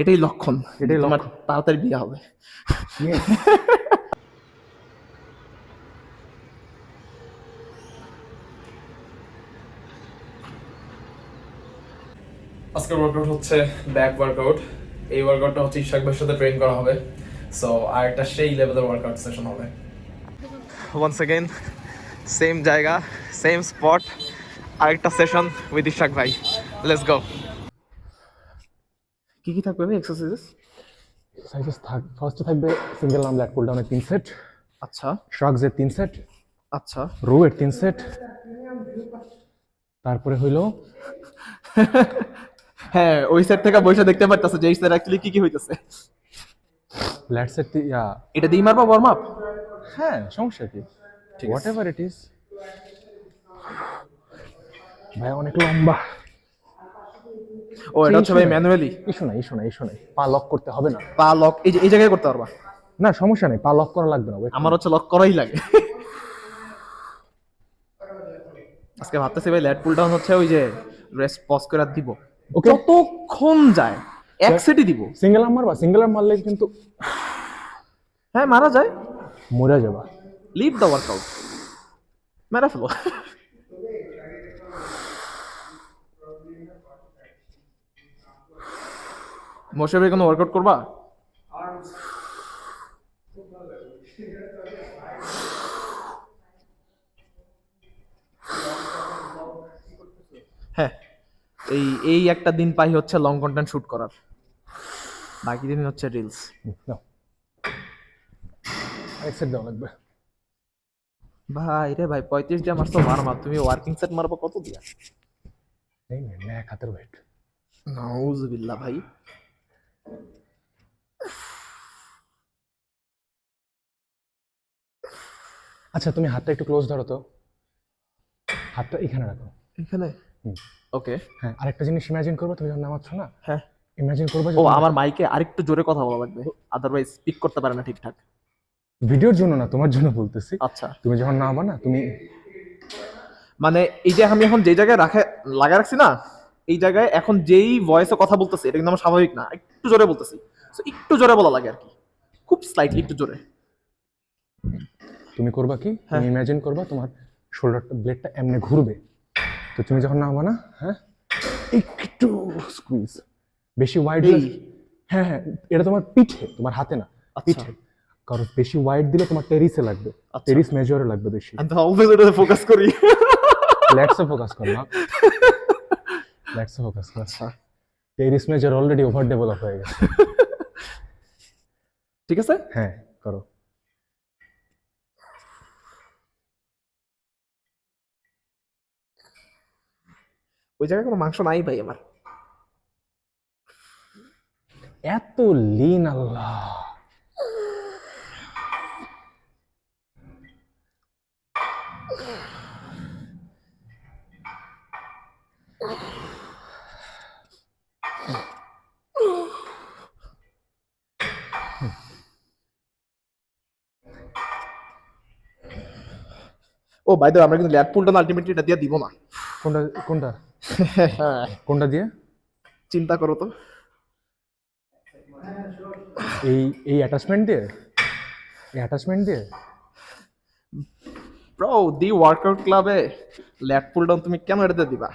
এটাই লক্ষণ, এটাই তোমার লক্ষণ। তাড়াতাড়ি বিয়ে হবে। আজকের ওয়ার্কআউট হচ্ছে ব্যাক ওয়ার্কআউট। এই ওয়ার্কআউটটা হচ্ছে ইশাক ভাইয়ের সাথে ট্রেন করা হবে, সো আর একটা সেই লেভেলের ওয়ার্কআউট সেশন হবে। ওয়ান্স अगेन সেম জায়গা, সেম স্পট, আরেকটা সেশন উইথ ইশাক ভাই। Let's go. কি কি থাকবে ভাই এক্সারসাইজেস? সাইজেস ফার্স্টে থাকবে সিঙ্গেল আর্ম ল্যাট পুল ডাউনের 3 সেট, আচ্ছা শ্রাগসের 3 সেট, আচ্ছা। রো এর 3 সেট, তারপরে হইলো হ্যাঁ, ওই সেট থেকে বসে দেখতে পারতেছে যে এই সেট অ্যাকচুয়ালি কি কি হইতেছে। ল্যাটসের এটা দিয়ে মারবা ওয়ার্ম আপ? হ্যাঁ সমস্যা কি, ঠিক হোয়াট আছে। Ever it is. ভাই অনেক লম্বা। ও এটা হচ্ছে ভাই ম্যানুয়ালি? ইস্যু নাই, পা লক করতে হবে না। পা লক এই যে এই জায়গায় করতে পারবা? না সমস্যা নেই, পা লক করা লাগবে না। আমার হচ্ছে লক করাই লাগে। আজকে ভাবতেছি ভাই ল্যাট পুল ডাউন হচ্ছে ওই যে রেস্ট পজ করে দিব, ওকে যতক্ষণ যায় এক সেটই দিব। সিঙ্গেল আর্ম মারবা, সিঙ্গেল আর্ম মারলে কিন্তু হ্যাঁ মারা যায়, মরে যাবা। লিড দ্য ওয়ার্কআউট, মেরা ফেলো। মোশাবের কোনো ওয়ার্কআউট করবা? হ্যাঁ, এই এই একটা দিন পাই হচ্ছে লং কন্টেন্ট শুট করার, বাকি দিন হচ্ছে রিলস। নাও আরেক সেট দেওয়া লাগবে। ভাই রে ভাই 35 দিয়ে মারছো মারমা, তুমি ওয়ার্কিং সেট মারবো কত দিয়া? এই নে এক হাতের ওয়েট। নাউজুবিল্লাহ ভাই। আচ্ছা তুমি হাতটা একটু ক্লোজ ধরো তো, হাতটা এখানে রাখো। এখানে? ওকে। হ্যাঁ আরেকটা জিনিস ইমাজিন করবে, তুমি যখন নামাচ্ছ না, হ্যাঁ। ইমাজিন করবে যে ও আমার মাইকে আরেকটু জোরে কথা বলা লাগবে, আদারওয়াইজ স্পিক করতে পারে না ঠিকঠাক। ভিডিওর জন্য না, তোমার জন্য বলতেছি। আচ্ছা, তুমি যখন নামবা না, তুমি মানে এই যে আমি এখন যে জায়গায় লাগা রাখছি না, এই জায়গায় এখন যেই ভয়েসে কথা বলতেছি এটা কিন্তু আমার স্বাভাবিক না, একটু জোরে বলতেছি। সো একটু জোরে বলা লাগে আর কি, খুব স্লাইটলি একটু জোরে। তুমি করবা কি, তুমি ইমাজিন করবা তোমার শোল্ডারটা ব্লেডটা এমনি ঘুরবে, তো তুমি যখন নামবা না, হ্যাঁ একটু স্কুইজ, বেশি ওয়াইড। হ্যাঁ হ্যাঁ, এটা তোমার পিঠে, তোমার হাতে না, পিঠে। কারণ বেশি ওয়াইড দিলে তোমার টেরিসে লাগবে, টেরিস মেজরে লাগবে বেশি। আমি তো অলওয়েজ ওটাতে ফোকাস করি। লেটসে ফোকাস কর না, লেটসে ফোকাস কর। Teres major already over develop হয়ে গেছে। ঠিক আছে, হ্যাঁ করো। ওই জায়গায় কোনো মাংস নাই ভাই আমার। এত লিন, আল্লাহ। ও বাই দ্য ওয়ে, আমরা কিন্তু ল্যাট পুলটা আলটিমেটলি এটা দিয়ে দিব না। কোনটা কোনটা কোনটা দিয়ে? চিন্তা করো তো। এই এই অ্যাটাচমেন্ট দিয়ে, এই অ্যাটাচমেন্ট দিয়ে। ব্রো দি ওয়ার্কআউট ক্লাবে ল্যাট পুল ডাউন তুমি কেন এটাতে দিবা?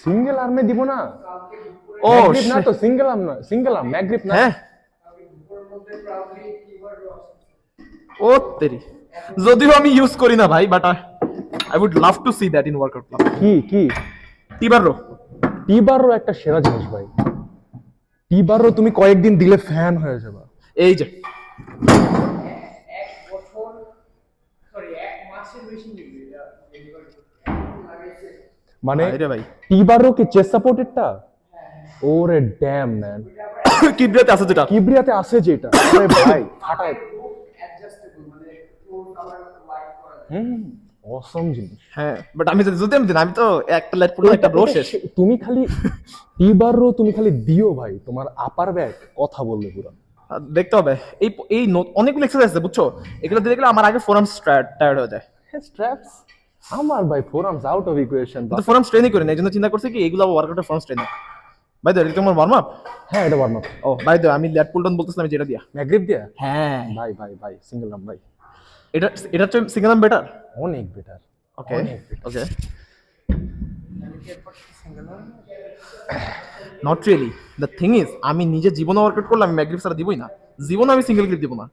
সিঙ্গেল আর্মে দিব না। ও না তো সিঙ্গেল আর্ম না, সিঙ্গেল আর্ম ম্যাগ্রিপ না। হ্যাঁ ও তেরি, যদিও আমি ইউজ করি না ভাই, but I would love to see that in workout club. কি কি টিবারো, টিবারও একটা সেরা জিনিস ভাই। টিবারও তুমি কয়েকদিন দিলে ফ্যান হয়ে যাবে। এই যে মানে রে ভাই টিবারও কি চেস্ট সাপোর্টেডটা? ওরে ড্যাম ম্যান, কিবরিয়াতে আছে যেটা, কিবরিয়াতে আছে যেটা, আরে ভাই ফাটায়। অসম জিনিস। হ্যাঁ বাট আমি যদি আমি দিন, আমি তো একটা ল্যাট পুল একটা ব্রো শেষ। তুমি খালি টিবারও তুমি খালি দিও ভাই, তোমার আপার ব্যাক কথা বলবে পুরো। দেখতে হবে এই এই অনেকগুলো এক্সারসাইজ আছে বুঝছো, এগুলো দিয়ে দেখলে আমার আগে ফোরাম টায়ার্ড হয়ে যায়। স্ট্র্যাপস আমার ভাই ফোরামস আউট অফ ইকুয়েশন। কিন্তু ফোরাম স্ট্রেনই করি না, এই জন্য চিন্তা করছি কি এগুলো ওয়ার্কআউটের ফোরাম স্ট্রেন। ভাই এটা কি তোমার ওয়ার্ম আপ? হ্যাঁ এটা ওয়ার্ম আপ। ও ভাই আমি ল্যাট পুল ডাউন বলতেছিলাম যেটা দিয়া। ম্যাগ্রিপ দিয়া? হ্যাঁ ভাই ভাই ভাই সিঙ্গেল রাম ভাই, এটা এটা হচ্ছে সিঙ্গেল আর্ম বেটার। অনেক better. Okay okay not really, the thing is আমি নিজে জীবনে ওয়ার্কআউট করলে আমি ম্যাগ্রিপ ছাড়া দিবই না, জীবনে আমি সিঙ্গেল গ্রিপ দিব না।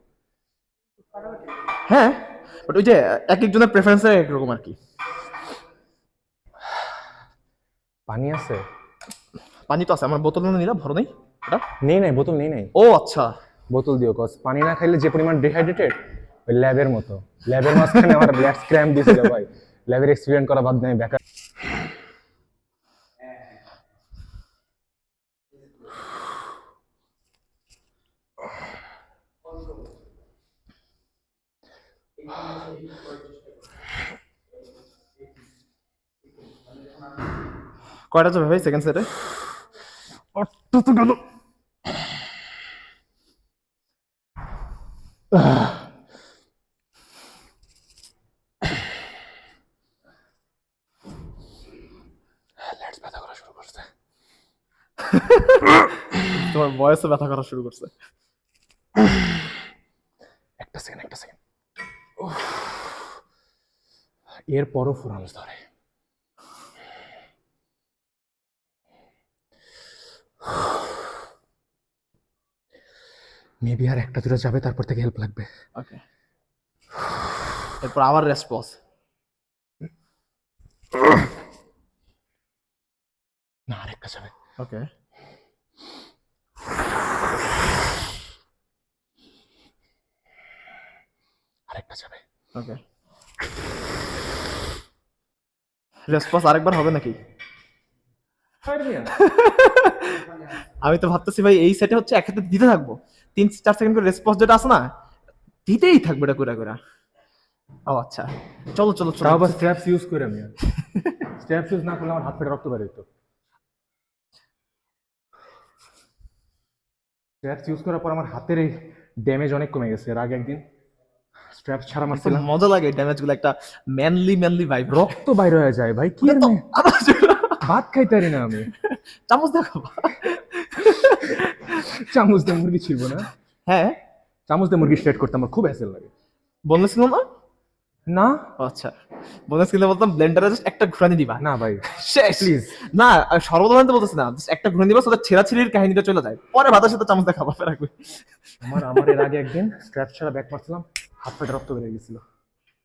হ্যাঁ বাট ওই যে এক একজনের প্রেফারেন্স একরকম আর কি। পানি আছে? পানি তো আছে, আমার বোতল নিলাম, ভরো নেই এটা? নেই নাই, বোতল নেই নাই। ও আচ্ছা বোতল দিও, কজ পানি না খাইলে যে পরিমাণ ডিহাইড্রেটেড, ওই ল্যাবের মতো। ল্যাবের মাঝখানে আমার ব্লাড স্ক্র্যাম দিয়েছিল ভাই, ল্যাবের এক্সপেরিমেন্ট করা বাদ নাই বেকার। কয়টা যাবে ভাই সেকেন্ড সেটে? অটো তো গেল। লেটস ব্যথা করা শুরু করছে। তোমার ভয়েসে ব্যথা করা শুরু করছে। একটা সেকেন্ড একটা সেকেন্ড। এরপরও ফোরামস ধরে। মেবি আর একটা দুটো যাবে, তারপর থেকে হেল্প লাগবে। ওকে এরপর আবার রেস্ট পজ। না আরেকটা যাবে। ওকে আরেকটা যাবে। ওকে রেস্ট পজ আরেকবার হবে নাকি? আমি তো ভাবতেছি ভাই এই সেটে হচ্ছে এক হাতে দিতে থাকবো, 3-4 সেকেন্ড করে রেসপন্স যেটা আছে না দিতেই থাকবে এটা করে করে। ও আচ্ছা চলো চলো চলো। তাও আবার স্ট্র্যাপস ইউজ করে আমি, স্ট্র্যাপস ইউজ না করলে আমার হাত ফেটে রক্ত বের হতো। স্ট্র্যাপস ইউজ করার পর আমার হাতের এই ড্যামেজ অনেক কমে গেছে। এর আগে একদিন স্ট্র্যাপস ছাড়া মারছিলাম, মজা লাগে ড্যামেজ গুলো, একটা ম্যানলি ম্যানলি ভাইব, রক্ত বাইরে হয়ে যায় ভাই। কি ভাত খাইতে পারি না আমি। চামচ দেখো। চামচ দিয়ে মুরগি ছিলবো না? হ্যাঁ চামচ দিয়ে মুরগি স্ট্রেট করতে আমার খুব হ্যাসেল লাগে। বোনাস ছিল না? না আচ্ছা বোনাস কিনলে বলতাম ব্লেন্ডারে জাস্ট একটা ঘুরানি দিবা। না ভাই শেষ প্লিজ। না সর্বদান তো বলতেছি না, জাস্ট একটা ঘুরানি দিবা সেটা ছেঁড়াছিড়ির কাহিনীটা চলে যায়, পরে ভাতের সাথে চামচ দেখাবো রাখবে। আমার এর আগে একদিন স্ট্র্যাপ ছাড়া ব্যাক মারছিলাম, হাত ফেটে রক্ত বেরিয়ে গেছিল।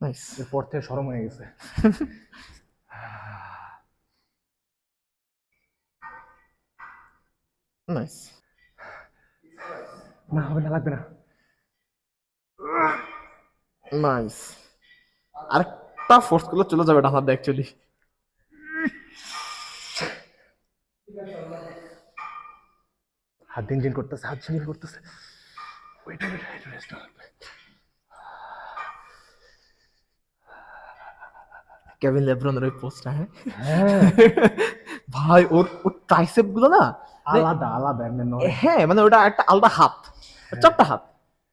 নাইস এরপর থেকে সরম হয়ে গেছে। নাইস না হবে না, লাগবে না। নাইস আরেকটা ফোর্স করলে চলে যাবে ডান হাতে অ্যাকচুয়ালি। হাত ঝিনঝিন করতেছে, হাত ঝিনঝিন করতেছে। ওয়েট ওয়েট ওয়েট রেস্ট লাগবে। কেভিন লেব্রনের ওই পোস্টটা, হ্যাঁ ভাই ওর ওর ট্রাইসেপ গুলো না আলাদা আলাদা এমনি নয়। হ্যাঁ মানে ওটা একটা আলাদা হাত, চারটা হাত।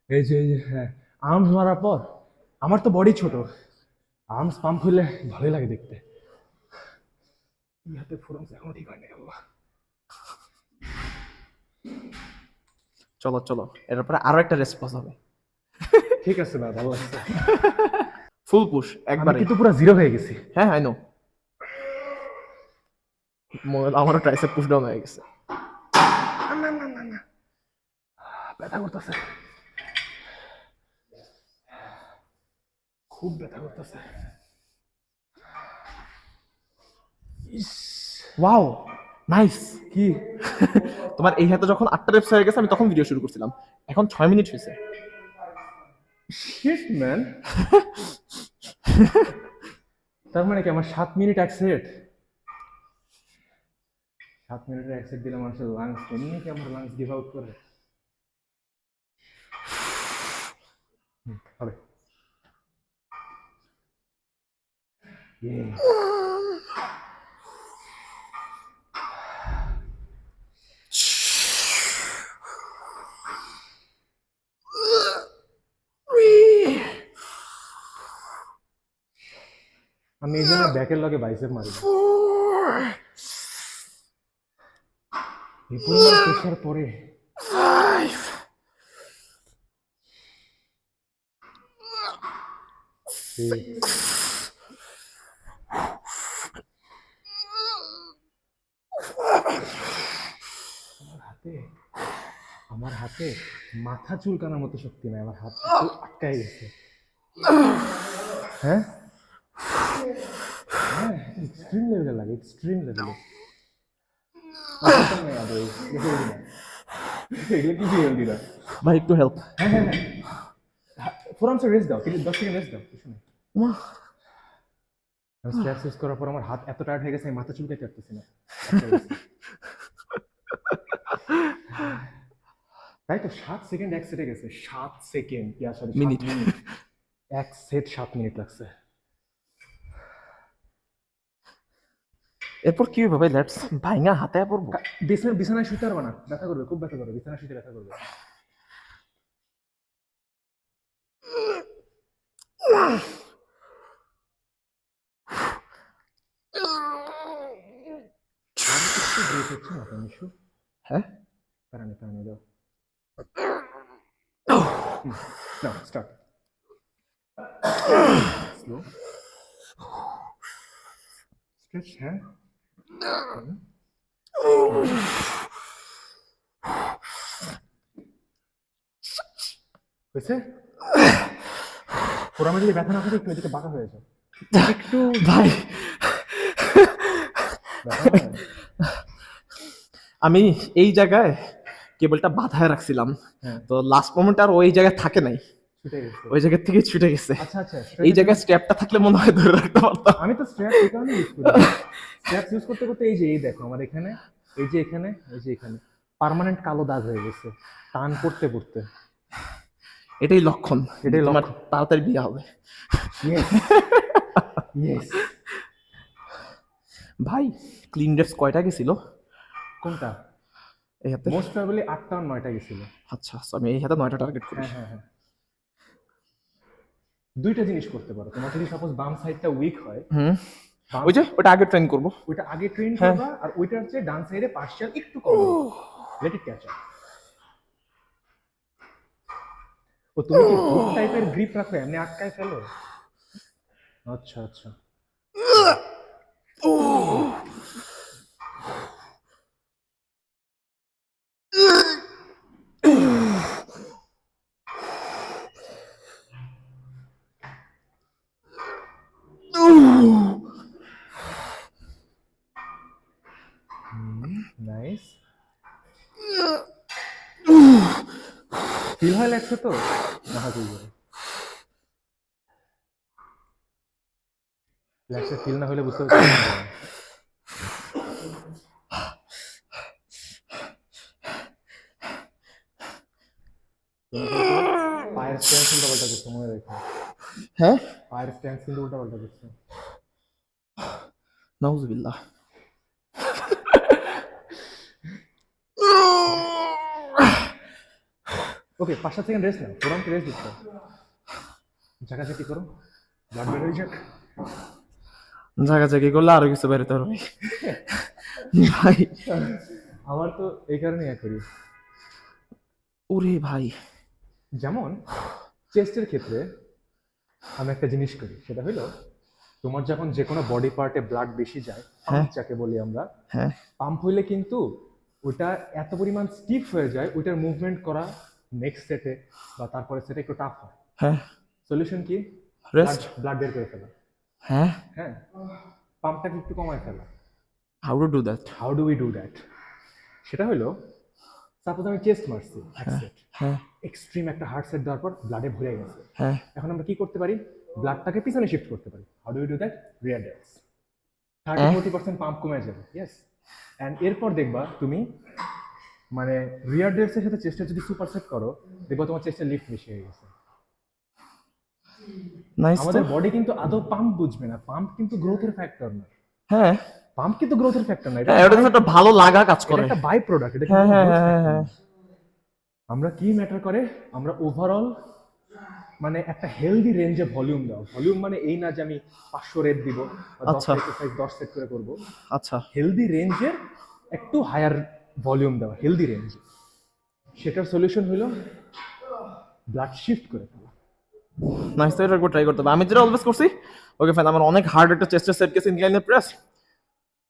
এই যে হ্যাঁ, আর্মস মারার পর আমার তো বডি ছোট, আর্মস পাম্প হইলে ভালোই লাগে দেখতে। হাতে ফোরামস এখনো ঠিক হয়নি বাবা। চলো চলো এর পরে আরো একটা রেসপন্স হবে। ঠিক আছে ভাই, ভালো লাগছে। ফুল পুশ একবারে, কিন্তু পুরো জিরো হয়ে গেছি। হ্যাঁ আই নো, আমারও ট্রাইসেপ পুশ ডাউন হয়ে গেছে। ব্যথা করতেছে, খুব ব্যথা করতেছে। Wow nice. কি তোমার এই হাতে যখন 8টা রেপস হয়ে গেছে আমি তখন ভিডিও শুরু করছিলাম, এখন 6 মিনিট হয়েছে। Shit man. তার মানে কি আমার 7 মিনিট এক সেট? 7 মিনিটের এক সেট দিলে মানুষের লাংস এমনি কি আমার লাংস গিভ আউট করে? হবে। আমি এই জন্য ব্যাকের লগে বাইসেপ মারি। এই পরিমাণ প্রেশার পরে আমার হাতে মাথা চুলকানোর মতো শক্তি নাই, আমার হাত আটকাই গেছে। হ্যাঁ হ্যাঁ, এক্সট্রিম লেভেলে লাগে, এক্সট্রিম লেভেলে। এগুলো কি হেলদি না ভাই একটু হেল্প। হ্যাঁ হ্যাঁ হ্যাঁ, ফোরামসে রেস্ট দাও, 10 সেকেন্ড রেস্ট দাও, কিছু নেই। স্ট্রেস ইউজ করার পর আমার হাত এত টায়ার্ড হয়ে গেছে, আমি মাথা চুলকাইতে পারতেছি না। তাই তো 7 সেকেন্ড এক সেটে গেছে, 7 সেকেন্ড, সরি মিনিট। এক সেট 7 মিনিট লাগছে। এরপর কি হবে ভাই? লেটস ভাইঙা হাতে পড়বো। বিছানায় শুতে পারবে না, ব্যথা করবে, খুব ব্যথা করবে, বিছানায় শুতে ব্যথা করবে। হ্যাঁ প্যারানি দাও। Start slow stretch. হ্যাঁ হয়েছে। ফোরামে যদি ব্যথা না থাকে একটু এদিকে বাঁকা হয়ে যায় একটু ভাই। আমি এই জায়গায় কেবলটা বাঁধায় রাখছিলাম, তো লাস্ট মোমেন্ট আর ওই জায়গায় থাকে নাই, ছুটে গেছে, ওই জায়গা থেকে ছুটে গেছে। আচ্ছা আচ্ছা, এই জায়গায় স্ট্র্যাপটা থাকলে মনে হয় ধরে রাখতে পারতাম। আমি তো স্ট্র্যাপ এই কারণে ইউজ করি। স্ট্র্যাপ ইউজ করতে করতে এই যে এই দেখো আমার এখানে, এই যে এখানে, এই যে এখানে পার্মানেন্ট কালো দাগ হয়ে গেছে টান করতে করতে। এটাই লক্ষণ, এটাই তোমার লক্ষণ। তাড়াতাড়ি বিয়ে হবে। ইয়েস ভাই ক্লিন ড্রেস কয়টা গেছিল? কোনটা? এই হাতে মোস্ট প্রবাবলি 8টা আর 9টা গেছিল। আচ্ছা, আমি এই হাতে 9টা টার্গেট করি। হ্যাঁ হ্যাঁ, দুইটা জিনিস করতে পারো। তোমার যদি সাপোজ বাম সাইডটা উইক হয়, ওই যে ওটা আগে ট্রেন করব, ওইটা আগে ট্রেন করবা, আর ওইটার চেয়ে ডান সাইডে পার্শিয়াল একটু কম, লেট ইট ক্যাচ আপ। ও তুমি কি ফুট টাইপের গ্রিপ রাখো, এমনি আটকায় ফেলো? আচ্ছা আচ্ছা, নাইস। ফিল হয় লাগছে তো? লাগছে, ফিল না হলে বুঝতে পারছি। পায়ের স্ট্যান্স কিন্তু উল্টা করছো, মনে রেখো। হ্যাঁ পায়ের স্ট্যান্স কিন্তু উল্টা পাল্টা করছো। নাউজুবিল্লাহ। ওকে, 5-7 সেকেন্ড রেস্ট নাও, ফোরামকে রেস্ট দিচ্ছ, ঝাঁকাঝাঁকি করো, ব্লাড বের হয়ে যাক। জায়গা করলে আরো কিছু বেরোতে পারবে ভাই। আমার তো এই কারণে করি। ওরে ভাই, যেমন চেস্টের ক্ষেত্রে আমি একটা জিনিস করি, সেটা হলো তোমার যখন যে কোনো বডি পার্টে ব্লাড বেশি যায়, পাম্প যাকে বলি আমরা, পাম্প হইলে কিন্তু ওটা এত পরিমাণ স্টিফ হয়ে যায়, ওইটার মুভমেন্ট করা নেক্সট সেটে বা তারপরে সেটে একটু টাফ হয়। সলিউশন কি? রেস্ট, ব্লাড বের করে ফেলা। হ্যাঁ, পাম্পটাকে একটু কমায় ফেলা। How to do that? How do we do that? সেটা হলো, সাপোজ আমি চেস্ট মারছি এক সেট, এক্সট্রিম একটা হার্ড সেট দেওয়ার পর ব্লাডে ভরে গেছে, এখন আমরা কি করতে পারি? ব্লাডটাকে পিছনে শিফট করতে পারি। How do we do that? Rear deals, 30-40% pump কমে যাবে। ইয়েস, অ্যান্ড এরপর দেখবা তুমি, মানে রিয়ার ডেলসের সাথে চেস্টে যদি সুপার সেট করো, দেখবা তোমার চেস্টের লিফট বেশি হয়ে গেছে। আমাদের বডি কিন্তু আদৌ পাম্প বুঝবে না, পাম্প কিন্তু গ্রোথের ফ্যাক্টর না। পাম্প কিন্তু গ্রোথের ফ্যাক্টর না, এটা একটা ভালো লাগা কাজ করে, একটা বাই প্রোডাক্ট। এটা আমরা কি ম্যাটার করে, আমরা ওভারঅল মানে একটা হেলদি রেঞ্জে ভলিউম দাও। ভলিউম মানে এই না যে আমি 500 রেপ দিব বা 10 এক্সারসাইজ 10 সেট করে করব। আচ্ছা, হেলদি রেঞ্জের একটু হায়ার ভলিউম দেওয়া, হেলদি রেঞ্জ। সেটার সলিউশন হলো ব্লাড শিফট করে ফেলা। নাইস, এটা একবার ট্রাই করতে হবে। আমি যেটা অলওয়েজ করছি, ওকে ফাইন, আমার অনেক হার্ড একটা চেস্টের সেট গেছে ইনক্লাইনের প্রেস।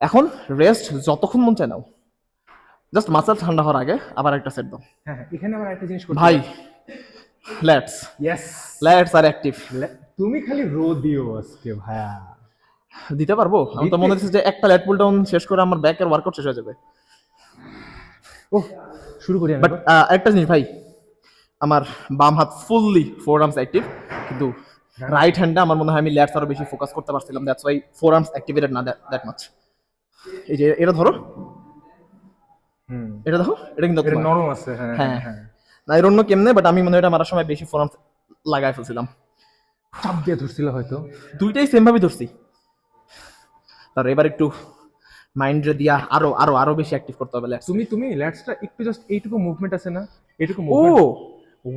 এখন রেস্ট যতক্ষণ মন চায় নাও, জাস্ট মাসেল ঠান্ডা হওয়ার আগে আবার একটা সেট দাও। হ্যাঁ হ্যাঁ, এখানে আবার একটা জিনিস করতে ভাই লেটস ইয়েস, লেটস আর অ্যাক্টিভ তুমি খালি রো দিও আজকে ভাইয়া। দিতে পারবো? আমি তো মনে হচ্ছে যে একটা ল্যাট পুল ডাউন শেষ করে আমার ব্যাকের ওয়ার্কআউট শেষ হয়ে যাবে। ও শুরু করি আমি বাট একটা জিনিস ভাই, আমার বাম হাত ফুললি ফোর আর্মস অ্যাক্টিভ, কিন্তু রাইট হ্যান্ডে আমার মনে হয় আমি ল্যাটস আরো বেশি ফোকাস করতে পারছিলাম, that's why four arms activated না দ্যাট মাচ। এই যে এটা ধরো, এটা দেখো, এটা কিন্তু এটা তোমার। নরম আছে। হ্যাঁ হ্যাঁ হ্যাঁ, না এর অন্য কেমনে, বাট আমি মনে হয় এটা মারার সময় বেশি ফোর আর্মস লাগাই ফেলছিলাম। চাপ দিয়ে ধরছিল হয়তো। দুইটাই সেম ভাবে ধরছি। তার এবার একটু মাইন্ডে দিয়া আরো আরো আরো বেশি অ্যাক্টিভ করতে হবে ল্যাটস। তুমি ল্যাটসটা একটু জাস্ট এইটুকু মুভমেন্ট আছে না, এইটুকু ও মুভমেন্ট,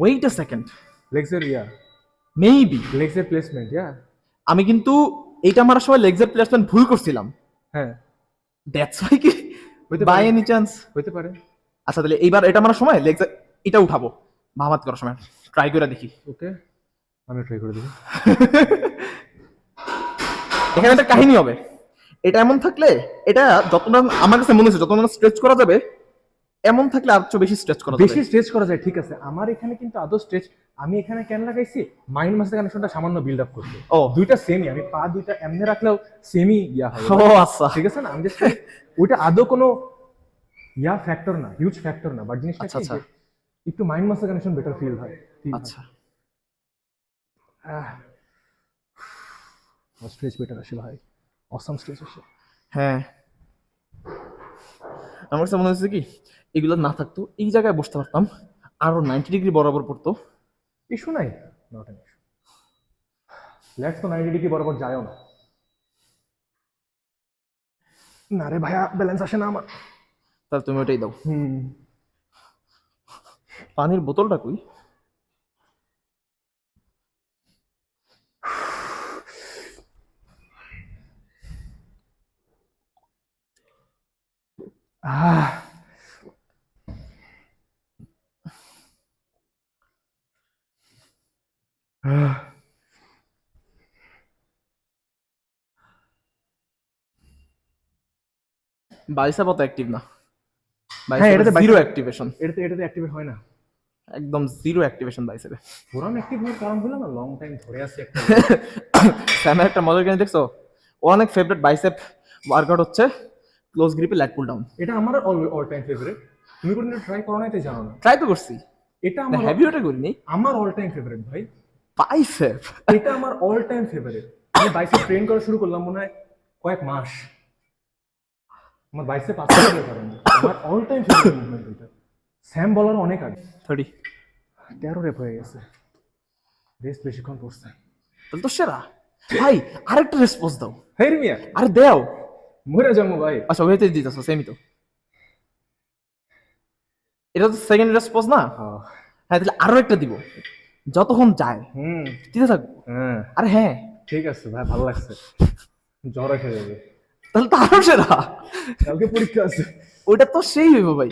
ওয়েট আ সেকেন্ড, লেগসের মেবি লেগসের প্লেসমেন্ট আমি কিন্তু এইটা মারার সময় লেগসের প্লেসমেন্ট ভুল করছিলাম। হ্যাঁ দ্যাটস ওয়াই কি হইতে বাই পারে, এনি চান্স। হইতে পারে। আচ্ছা তাহলে এইবার এটা মারার সময় লেগস এটা উঠাবো, ভাবাত করার সময় ট্রাই করে দেখি। ওকে, আমি ট্রাই করে দেখি। এখানে একটা কাহিনী হবে, এটা এমন থাকলে, এটা যতটা আমার কাছে মনে হচ্ছে যতটা স্ট্রেচ করা যাবে, এমন থাকলে আর একটু বেশি স্ট্রেচ করা যাবে। বেশি স্ট্রেচ করা যায়, ঠিক আছে। আমার এখানে কিন্তু আদৌ স্ট্রেচ, আমি এখানে কেন লাগাইছি, মাইন্ড মাসের কানেকশনটা সামান্য বিল্ড আপ করতে। ও দুইটা সেমই, আমি পা দুইটা এমনি রাখলেও সেমই হয়। ও আচ্ছা, ঠিক আছে না, আমি জাস্ট ওইটা আদৌ কোনো ফ্যাক্টর না, হিউজ ফ্যাক্টর না, বাট জিনিসটা আচ্ছা, কি আচ্ছা। যে একটু মাইন্ড মাসের কানেকশন বেটার ফিল হয়। আচ্ছা স্ট্রেচ বেটার আসে ভাই, অসাম স্ট্রেচ আসে। হ্যাঁ, আমার কাছে মনে হচ্ছে কি এগুলো না থাকতো, এই জায়গায় বসতে পারতাম, আরো 90 ডিগ্রি বরাবর পড়তো। ইস্যু নাই, নট এন ইস্যু। লেটস তো 90 ডিগ্রি বরাবর যায়ও না। না রে ভাইয়া, ব্যালেন্স আসে না আমার। তাহলে তুমি ওটাই দাও। পানির বোতলটা কই? বাইসেপ অত অ্যাক্টিভ না, হ্যাঁ, এটাতে জিরো অ্যাক্টিভেশন, এটাতে অ্যাক্টিভেট হয় না, একদম জিরো অ্যাক্টিভেশন বাইসেপে। পুরান অ্যাক্টিভ হওয়ার কারণ হলো না, লং টাইম ধরে আছে একটা। স্যামের একটা মজার জিনিস দেখছো, ও অনেক ফেভারিট বাইসেপ ওয়ার্কআউট হচ্ছে ক্লোজ গ্রিপে ল্যাট পুল ডাউন। এটা আমার অল টাইম ফেভারিট। তুমি কোনদিন ট্রাই করো নাই তাই জানো না। ট্রাই তো করছি, এটা আমার হেভি ওটা করিনি। আমার অল টাইম ফেভারিট ভাই, বাইসেপ এটা আমার অল টাইম ফেভারিট। আমি বাইসেপ ট্রেন করা শুরু করলাম মনে হয় কয়েক মাস, আমার বাইসেপ আসতে কারণে আমার অল টাইম ফেভারিট মুভমেন্ট এটা। স্যাম বলার অনেক আগে 30, 13 রেপ হয়ে গেছে, রেস্ট বেশিক্ষণ পড়ছে। তাহলে তো সেরা ভাই। আরেকটা রেসপন্স দাও। হেই মিয়া, আরে দেও। মরে যাবো ভাই। আচ্ছা ওইটাই দিতেছো, সেমই তো, এটা তো সেকেন্ড রেসপন্স না। হ্যাঁ তাহলে আরো একটা দিব, যতক্ষণ যায় দিতে থাকবো। আরে হ্যাঁ ঠিক আছে ভাই, ভালো লাগছে। জ্বর এসে যাবে, তাহলে তো আরো সেরা। কালকে পরীক্ষা আছে। ওইটা তো সেই হইব ভাই।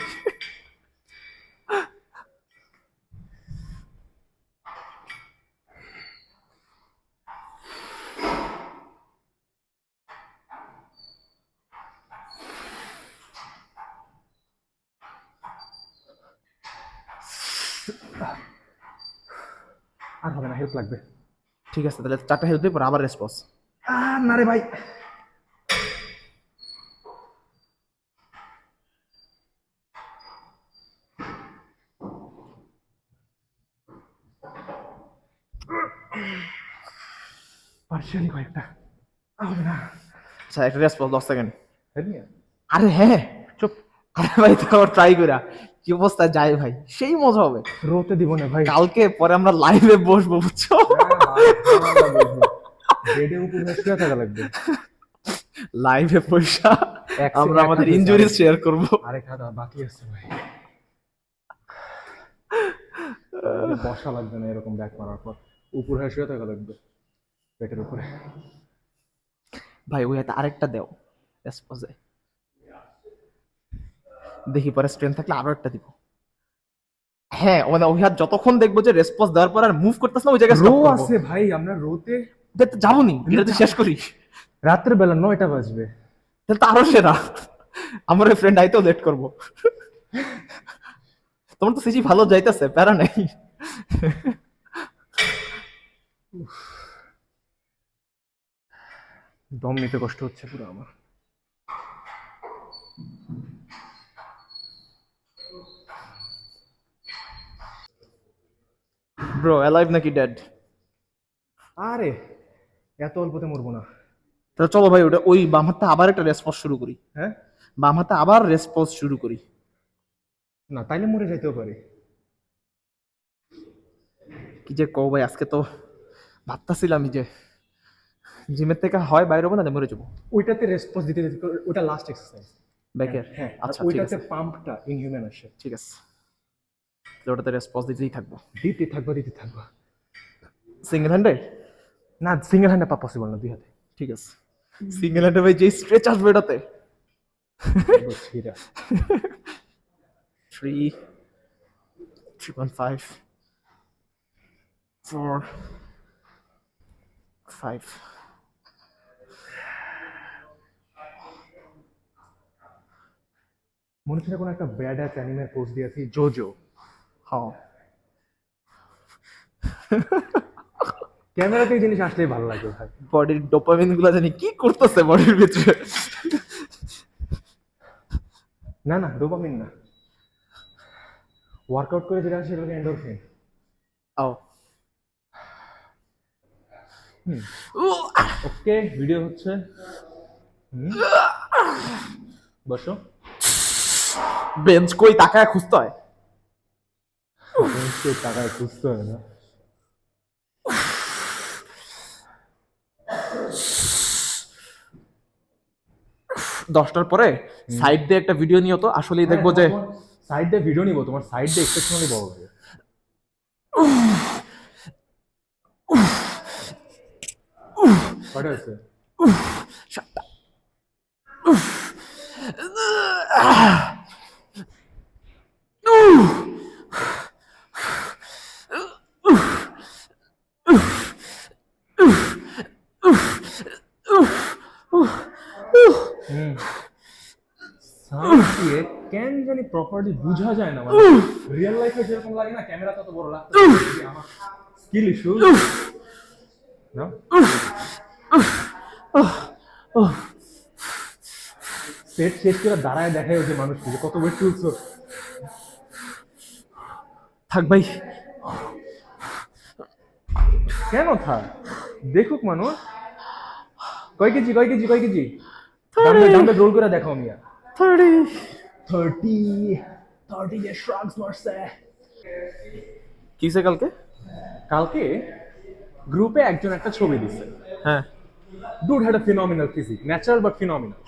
আর হবে না, হেল্প লাগবে। ঠিক আছে তাহলে 4টা হেল্প পর আবার রেসপন্স। না রে ভাই, পার্সিয়ালি কয়েকটা হবে না। আচ্ছা একটা রেসপন্স 10 সেকেন্ড। হেল্প মিয়া, আরে হ্যাঁ চুপ। আরে ভাই তো ট্রাই করা কি অবস্থা যায় ভাই, সেই মজা হবে। রোতে দিব না ভাই, কালকে পরে আমরা লাইভে বসবো বুঝছো। বেডের উপর শুয়ে থাকা লাগবে, লাইভে পয়সা আমরা এক আমাদের হাতে ইনজুরি শেয়ার করব। আরেক হাত বাকি আছে ভাই। বসা লাগবে না এরকম ব্যাক মারার পর, উপর হয়ে শুয়ে থাকা লাগবে পেটের উপরে। ভাই ওই হাতে আরেকটা দেও রেসপন্সে। দেখি পরে স্ট্রেংথ থাকলে আরো একটা দিব। হ্যাঁ মানে ওই হাত যতক্ষণ দেখবো যে রেসপন্স দেওয়ার পর আর মুভ করতেছ না ওই জায়গায় রো স্টপ করব। আছে ভাই, আমরা রোতে যাবো নি, এটা তো শেষ করি। রাত্রে বেলা 9টা বাজবে। তাহলে তো আরো সেরা, আমার ওই ফ্রেন্ড আইতেও লেট করবো। তোমার তো সিজি ভালো যাইতেছে, প্যারা নেই। দম নিতে কষ্ট হচ্ছে পুরো আমার। ব্রো অ্যালাইভ নাকি ডেড? আরে এত অল্পতে মরবো না। তাহলে চলো ভাই ওটা ওই বাম হাতে আবার একটা রেসপন্স শুরু করি। হ্যাঁ বাম হাতে আবার রেসপন্স শুরু করি। না, তাইলে মরে যাইতেও পারি। কি যে কও ভাই, আজকে তো ভাবতাছিলাম যে জিমের থেকে হয় বাইরে হবো না মরে যাবো। ওইটাতে রেসপন্স দিতে দিতে ওটা লাস্ট এক্সারসাইজ। ব্যাকের হ্যাঁ, আচ্ছা ঠিক ওইটাতে আছে পাম্পটা ইনহিউম্যান আসে। ঠিক আছে, তাহলে ওটাতে রেসপন্স দিতেই থাকবো। দিতে থাকবো। সিঙ্গেল হ্যান্ডে? না, সিঙ্গেল হ্যান্ডে পা পসিবল না, 2 হাতে। ঠিক আছে, সিঙ্গেল হ্যান্ডে ভাই যে স্ট্রেচ আসবে এটাতে। 3 3.5 4 5 মনে হচ্ছে কোনো একটা ব্যাড অ্যাপ অ্যানিমের পোস্ট দিয়েছি, জোজো। হ্যাঁ ক্যামেরাতে এই জিনিস আসলেই ভালো লাগে ভাই। বডির ডোপামিন গুলো জানি কি করতেছে বডির ভিতরে। না না, ডোপামিন না, ওয়ার্কআউট করে যেটা আসে সেটা এন্ডোরফিন। ও ওকে, ভিডিও হচ্ছে। বসো। বেঞ্চ কই তাকায় খুঁজতে হয়। টাকায় খুঁজতে হয় না। দশটার পরে সাইড দিয়ে একটা ভিডিও নিও তো, আসলেই দেখবো যে সাইড দিয়ে ভিডিও নিব, তোমার সাইড দিয়ে এক্সেপশনালি বড় হবে। কটা আছে? 7টা। সাউন্ড দিয়ে কেন জানি প্রপারলি বোঝা যায় না, মানে রিয়েল লাইফে যেরকম লাগে না, ক্যামেরা তত বড় লাগতে আমার স্কিল ইস্যু না। সেট শেষ করে দাঁড়ায় দেখায় যে মানুষকে যে কত ওয়েট তুলছো। থাক ভাই, কেন থাক, দেখুক মানুষ। কয় কেজি ডাম্বেল রোল করে দেখাও মিয়া। 30 যে শ্রাগস মারছে। কিসে কালকে? কালকে গ্রুপে একজন একটা ছবি দিছে। হ্যাঁ, dude had a phenomenal physique, natural but phenomenal.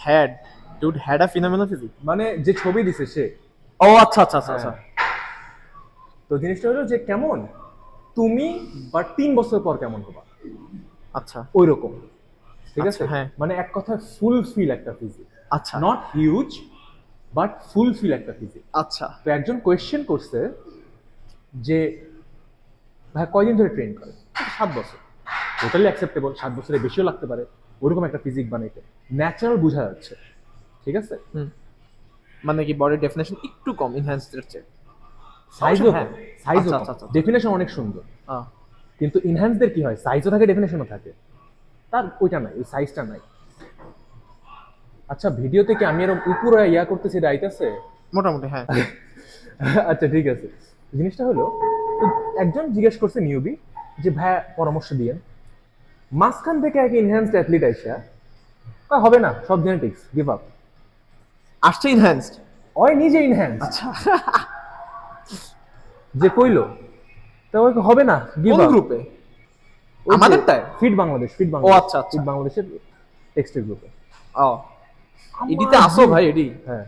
Dude had a phenomenal physique. মানে যে ছবি দিছে সে। ও আচ্ছা আচ্ছা আচ্ছা আচ্ছা। তো জিনিসটা হলো যে কেমন তুমি বা 3 বছর পর কেমন হবা, আচ্ছা ওই রকম। ঠিক আছে, আচ্ছা, হ্যাঁ। মানে এক কথায় ফুলফিল একটা ফিজিক। আচ্ছা নট হিউজ বাট ফুলফিল একটা ফিজিক। আচ্ছা। তো একজন কোয়েশ্চেন করছে যে ভাই কয়দিন ধরে ট্রেন করে? 7 বছর। টোটালি অ্যাকসেপ্টেবল, 7 বছরের বেশিও লাগতে পারে ওরকম একটা ফিজিক বানাইতে। ন্যাচারাল বোঝা যাচ্ছে, ঠিক আছে। মানে কি বডির ডেফিনেশন একটু কম ইনহ্যান্সড এর চেয়ে? সাইজও হ্যাঁ। সাইজও আচ্ছা, আচ্ছা, আচ্ছা। ডেফিনেশন অনেক সুন্দর, কিন্তু ইনহ্যান্সদের কি হয়, সাইজও থাকে ডেফিনেশনও থাকে, তার ওইটা নাই, ওই সাইজটা নাই। আচ্ছা, ভিডিওতে কি আমি এরকম উপরে ইয়া করতেছি, এটা আইতাছে মোটামুটি হ্যাঁ। আচ্ছা ঠিক আছে। জিনিসটা হলো তো একজন জিজ্ঞেস করছে নিউবি যে ভাইয়া পরামর্শ দিয়েন, মাঝখান থেকে এক ইনহ্যান্সড অ্যাথলিট আইসা কয় হবে না, সব জেনেটিক্স, গিভ আপ। আসছে ইনহ্যান্সড, ওই নিজে ইনহ্যান্স আচ্ছা। যে কইলো, তো ওই হবে না, গিভ কোন আপ। গ্রুপে? আমাদেরটায়? ফিট বাংলাদেশ, ও আচ্ছা আচ্ছা। ফিট বাংলাদেশের টেক্সটাইল গ্রুপে। ও এডিতে আসো ভাই, এডি। হ্যাঁ,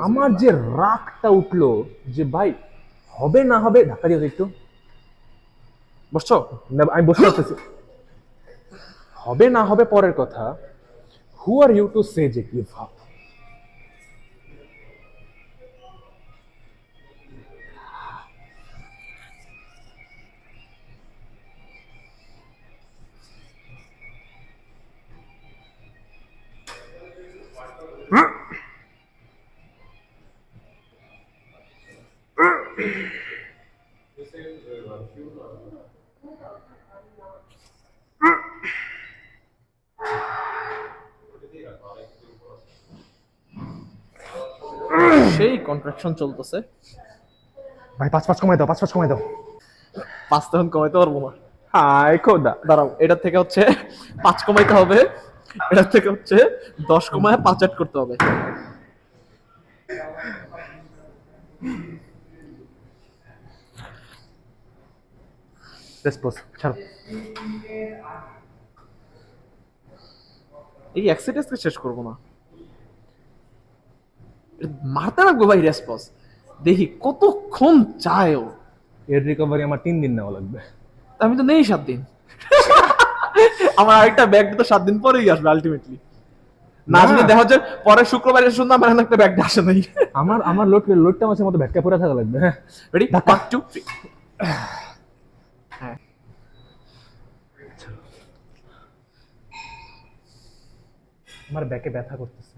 আমার যে রাগটা উঠলো যে ভাই হবে না হবে, ধাক্কা দিও একটু। বসছো? না, আমি বসে আছি। হবে না হবে পরের কথা, হু আর ইউ টু সে যে গিভ আপ? সেই কন্ট্রাকশন চলতেছে। ভাই 5 কমাই দাও, 5 কমাই দাও। 5 তখন কমাইতে পারবো না। হাই খোদা। দাঁড়াও, এটার থেকে হচ্ছে 5 কমাইতে হবে, এটার থেকে হচ্ছে 10 কমায় 5 অ্যাড করতে হবে। রেসপন্স ছাড়ো। এই এক্সারসাইজকে শেষ করবো না, মারতে লাগবো ভাই রেসপন্স। দেখি কতক্ষণ চায় ও। এর রিকভারি আমার 3 দিন নেওয়া লাগবে। আমি তো নেই 7 দিন। আমার আরেকটা ব্যাগ তো 7 দিন পরেই আসবে আলটিমেটলি। না না। যদি দেখা হচ্ছে পরে শুক্রবারে শুনলাম আমার একটা ব্যাগ আসে নাই। আমার লোডটা মাছের মতো ভেটকা পুরা থাকা লাগবে। হ্যাঁ রেডি, 1 2 3। হ্যাঁ, আমার ব্যাকে ব্যথা করতেছে।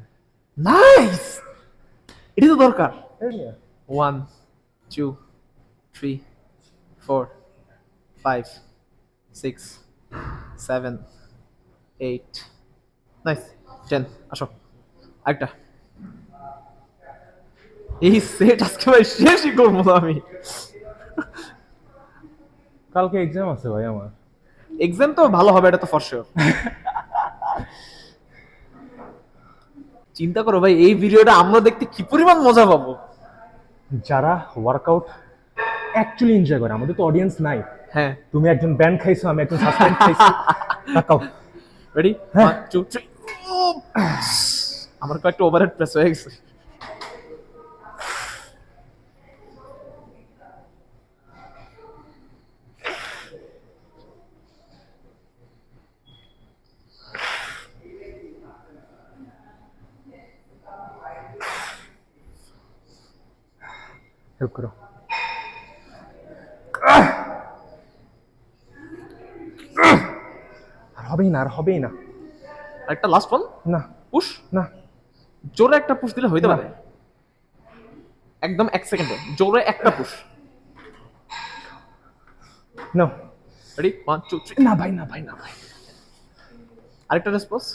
নাইস, এটা তো দরকার। 1 2 3 4 5 6 7 8 নাইস 10। আসো আরেকটা। এই সেট আজকে ভাই শেষই করবো না আমি। কালকে এক্সাম আছে ভাই আমার। এক্সাম তো ভালো হবে, এটা তো ফর শিওর। চিন্তা করো ভাই, এই ভিডিওটা আমরা দেখতে কি পরিমাণ মজা পাবো। যারা ওয়ার্কআউট অ্যাকচুয়ালি এনজয় করে, আমাদের তো অডিয়েন্স নাই। হ্যাঁ, তুমি একজন ব্যান্ড খাইছো, আমি একজন সাসপেন্ড খাইছি। তাকাও। রেডি, হ্যাঁ। 1 2 3। আমার কয়েকটা ওভারহেড প্রেস হয়ে গেছে। হেল্প করো। আর হবেই না, আর হবেই না। আরেকটা লাস্ট ওয়ান। না পুশ, না জোরে একটা পুশ দিলে হইতে না। পারে। একদম 1 সেকেন্ডে জোরে একটা পুশ। না রেডি, 1 2 3। না ভাই, না ভাই, না ভাই। আরেকটা রেসপন্স।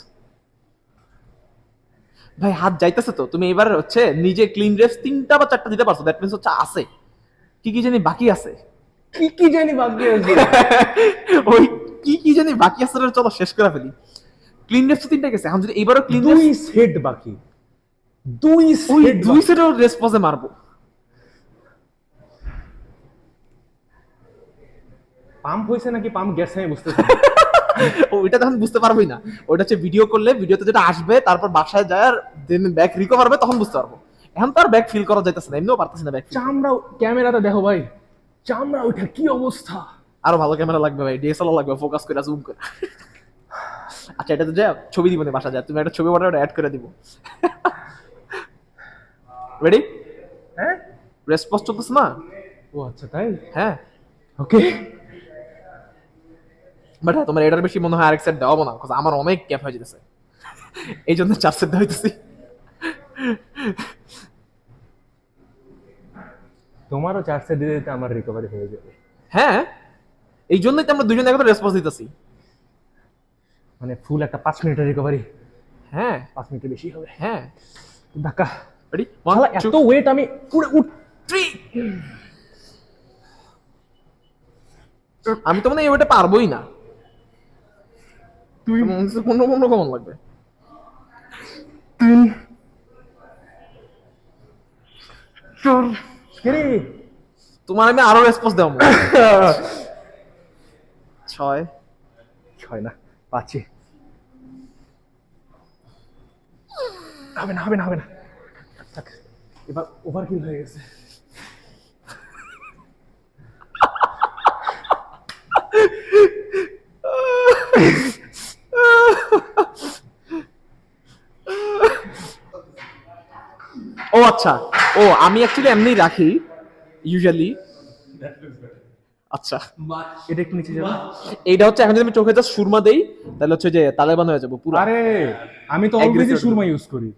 ভাই হাত যাইতেছে তো, তুমি এবার হচ্ছে নিজে ক্লিন রেপস 3টা বা 4টা দিতে পারছো, দ্যাট মিন্স হচ্ছে আছে। কি কি জানি বাকি আছে। কি কি জানি বাকি আছে। ওই কি কি জানি বাকি আছে, ওটা চলো শেষ করে ফেলি। ক্লিন রেপস 3টা গেছে, এখন যদি এবারও ক্লিন রেপস 2 সেট বাকি। 2 ওই সেট 2 সেটের রেসপন্সে মারবো। পাম্প হইছে নাকি পাম্প গেছে আমি বুঝতেছি না। ওইটা তখন বুঝতে পারবোই না। ওইটা হচ্ছে ভিডিও করলে ভিডিওতে যেটা আসবে, তারপর বাসায় যায় আর দেন ব্যাক রিকভার হবে, তখন বুঝতে পারবো। এখন তো আর ব্যাক ফিল করা যাইতেছে না, এমনিও পারতেছি না ব্যাক ফিল। চামড়া ক্যামেরাটা দেখো ভাই, চামড়া ওইটা কি অবস্থা। আরো ভালো ক্যামেরা লাগবে ভাই, ডিএসএলআর লাগবে, ফোকাস করে জুম করে। আচ্ছা, এটা তো যা ছবি দিব না, বাসা যায় তুমি একটা ছবি বানাও, ওটা অ্যাড করে দিব। রেডি, হ্যাঁ রেসপন্স চলতেছে না? ও আচ্ছা তাই। হ্যাঁ, ওকে। বাট হ্যাঁ, তোমার এটার বেশি মনে হয় আরেক সেট দেওয়াবো না, কারণ আমার অনেক ক্যাপ হয়ে যেতেছে, এই জন্য 4 সেট দেওয়া হইতেছি। তোমারও 4 সেট দিতে দিতে আমার রিকভারি হয়ে যাবে। হ্যাঁ, এই জন্যই তো আমরা দুজনে একসাথে রেসপন্স দিতেছি। মানে ফুল একটা 5 মিনিটের রিকভারি। হ্যাঁ 5 মিনিটের বেশি হবে। হ্যাঁ, ধাক্কা। রেডি, শালা 1 এত 2 ওয়েট আমি পুরো 3। আমি তো মানে এই ওটা পারবোই না। তুই 15 কেমন লাগবে? 3 4 কেরে তোমার আমি আরো রেসপন্স দেবো। 6 6 না 5। হবে না, হবে না, হবে না। থাক, এবার ওভারকিল হয়ে গেছে। ও আচ্ছা, ও আমি অ্যাকচুয়ালি এমনি রাখি ইউজুয়ালি। আচ্ছা, এটা একটু নিচে যাবে। এইটা হচ্ছে এখন যদি আমি চোখে জাস্ট সুরমা দেই, তাহলে হচ্ছে যে তালেবান হয়ে যাবো পুরো। আরে আমি তো অলরেডি Aggressive সুরমা ইউজ করি।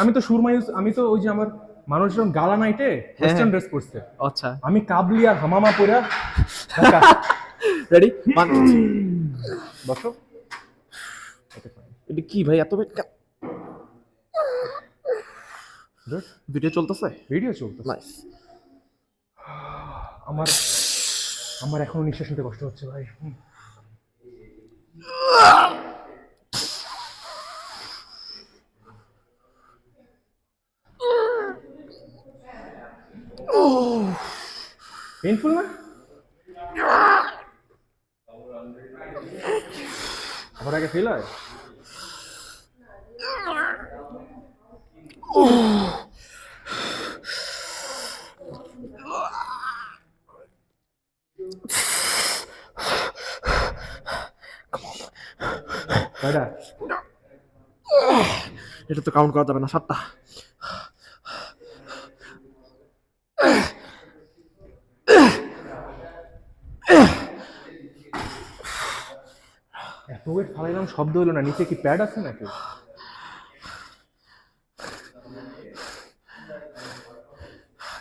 আমি তো সুরমা ইউজ, আমি তো ওই যে আমার মানুষজন গালা নাইটে ওয়েস্টার্ন ড্রেস পরছে, আচ্ছা আমি কাবলি আর হামামা পরা। রেডি বসো। এটা কি ভাই এত ভিডিও চলতেছে? ভিডিও চলতেছে। নাইস। আমার আমার এখনো নিঃশ্বাস নিতে কষ্ট হচ্ছে ভাই। পেইনফুল না? আবার আগে ফিল হয়? কয়টা? এটা তো কাউন্ট করা যাবে না, 7টা। এত ওয়েট ফালাইলাম, শব্দ হলো না। নিচে কি প্যাড আছে নাকি?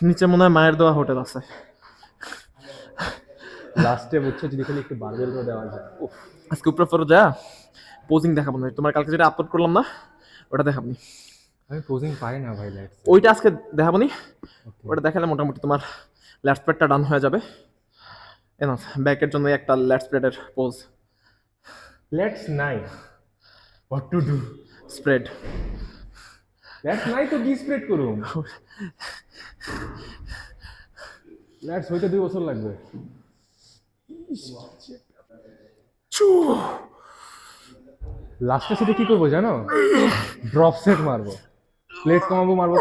নিচে মনে হয় মায়ের দেওয়া হোটেল আছে। লাস্টে বুঝছো যদি খালি একটু বারবেল করে দেওয়া যায়। আজকে উপরে ফেরত যা পোজিং দেখাবো না, তোমার কালকে যেটা আপলোড করলাম না ওটা দেখাবনি। আমি পোজিং পাই না ভাই। ওইটা আজকে দেখাবো নি, ওটা দেখালে মোটামুটি তোমার ল্যাট স্প্রেডটা ডান হয়ে যাবে। এনাফ ব্যাকের জন্য একটা ল্যাট স্প্রেডের পোজ। লেটস নাই what to do. Spread let's নাই তো কি স্প্রেড করুম? লেটস হইতে 2 বছর লাগবে। লাস্টে সেটা কি করবো জানো? ড্রপ সেট মারবো, প্লেট কমাবো, মারবো।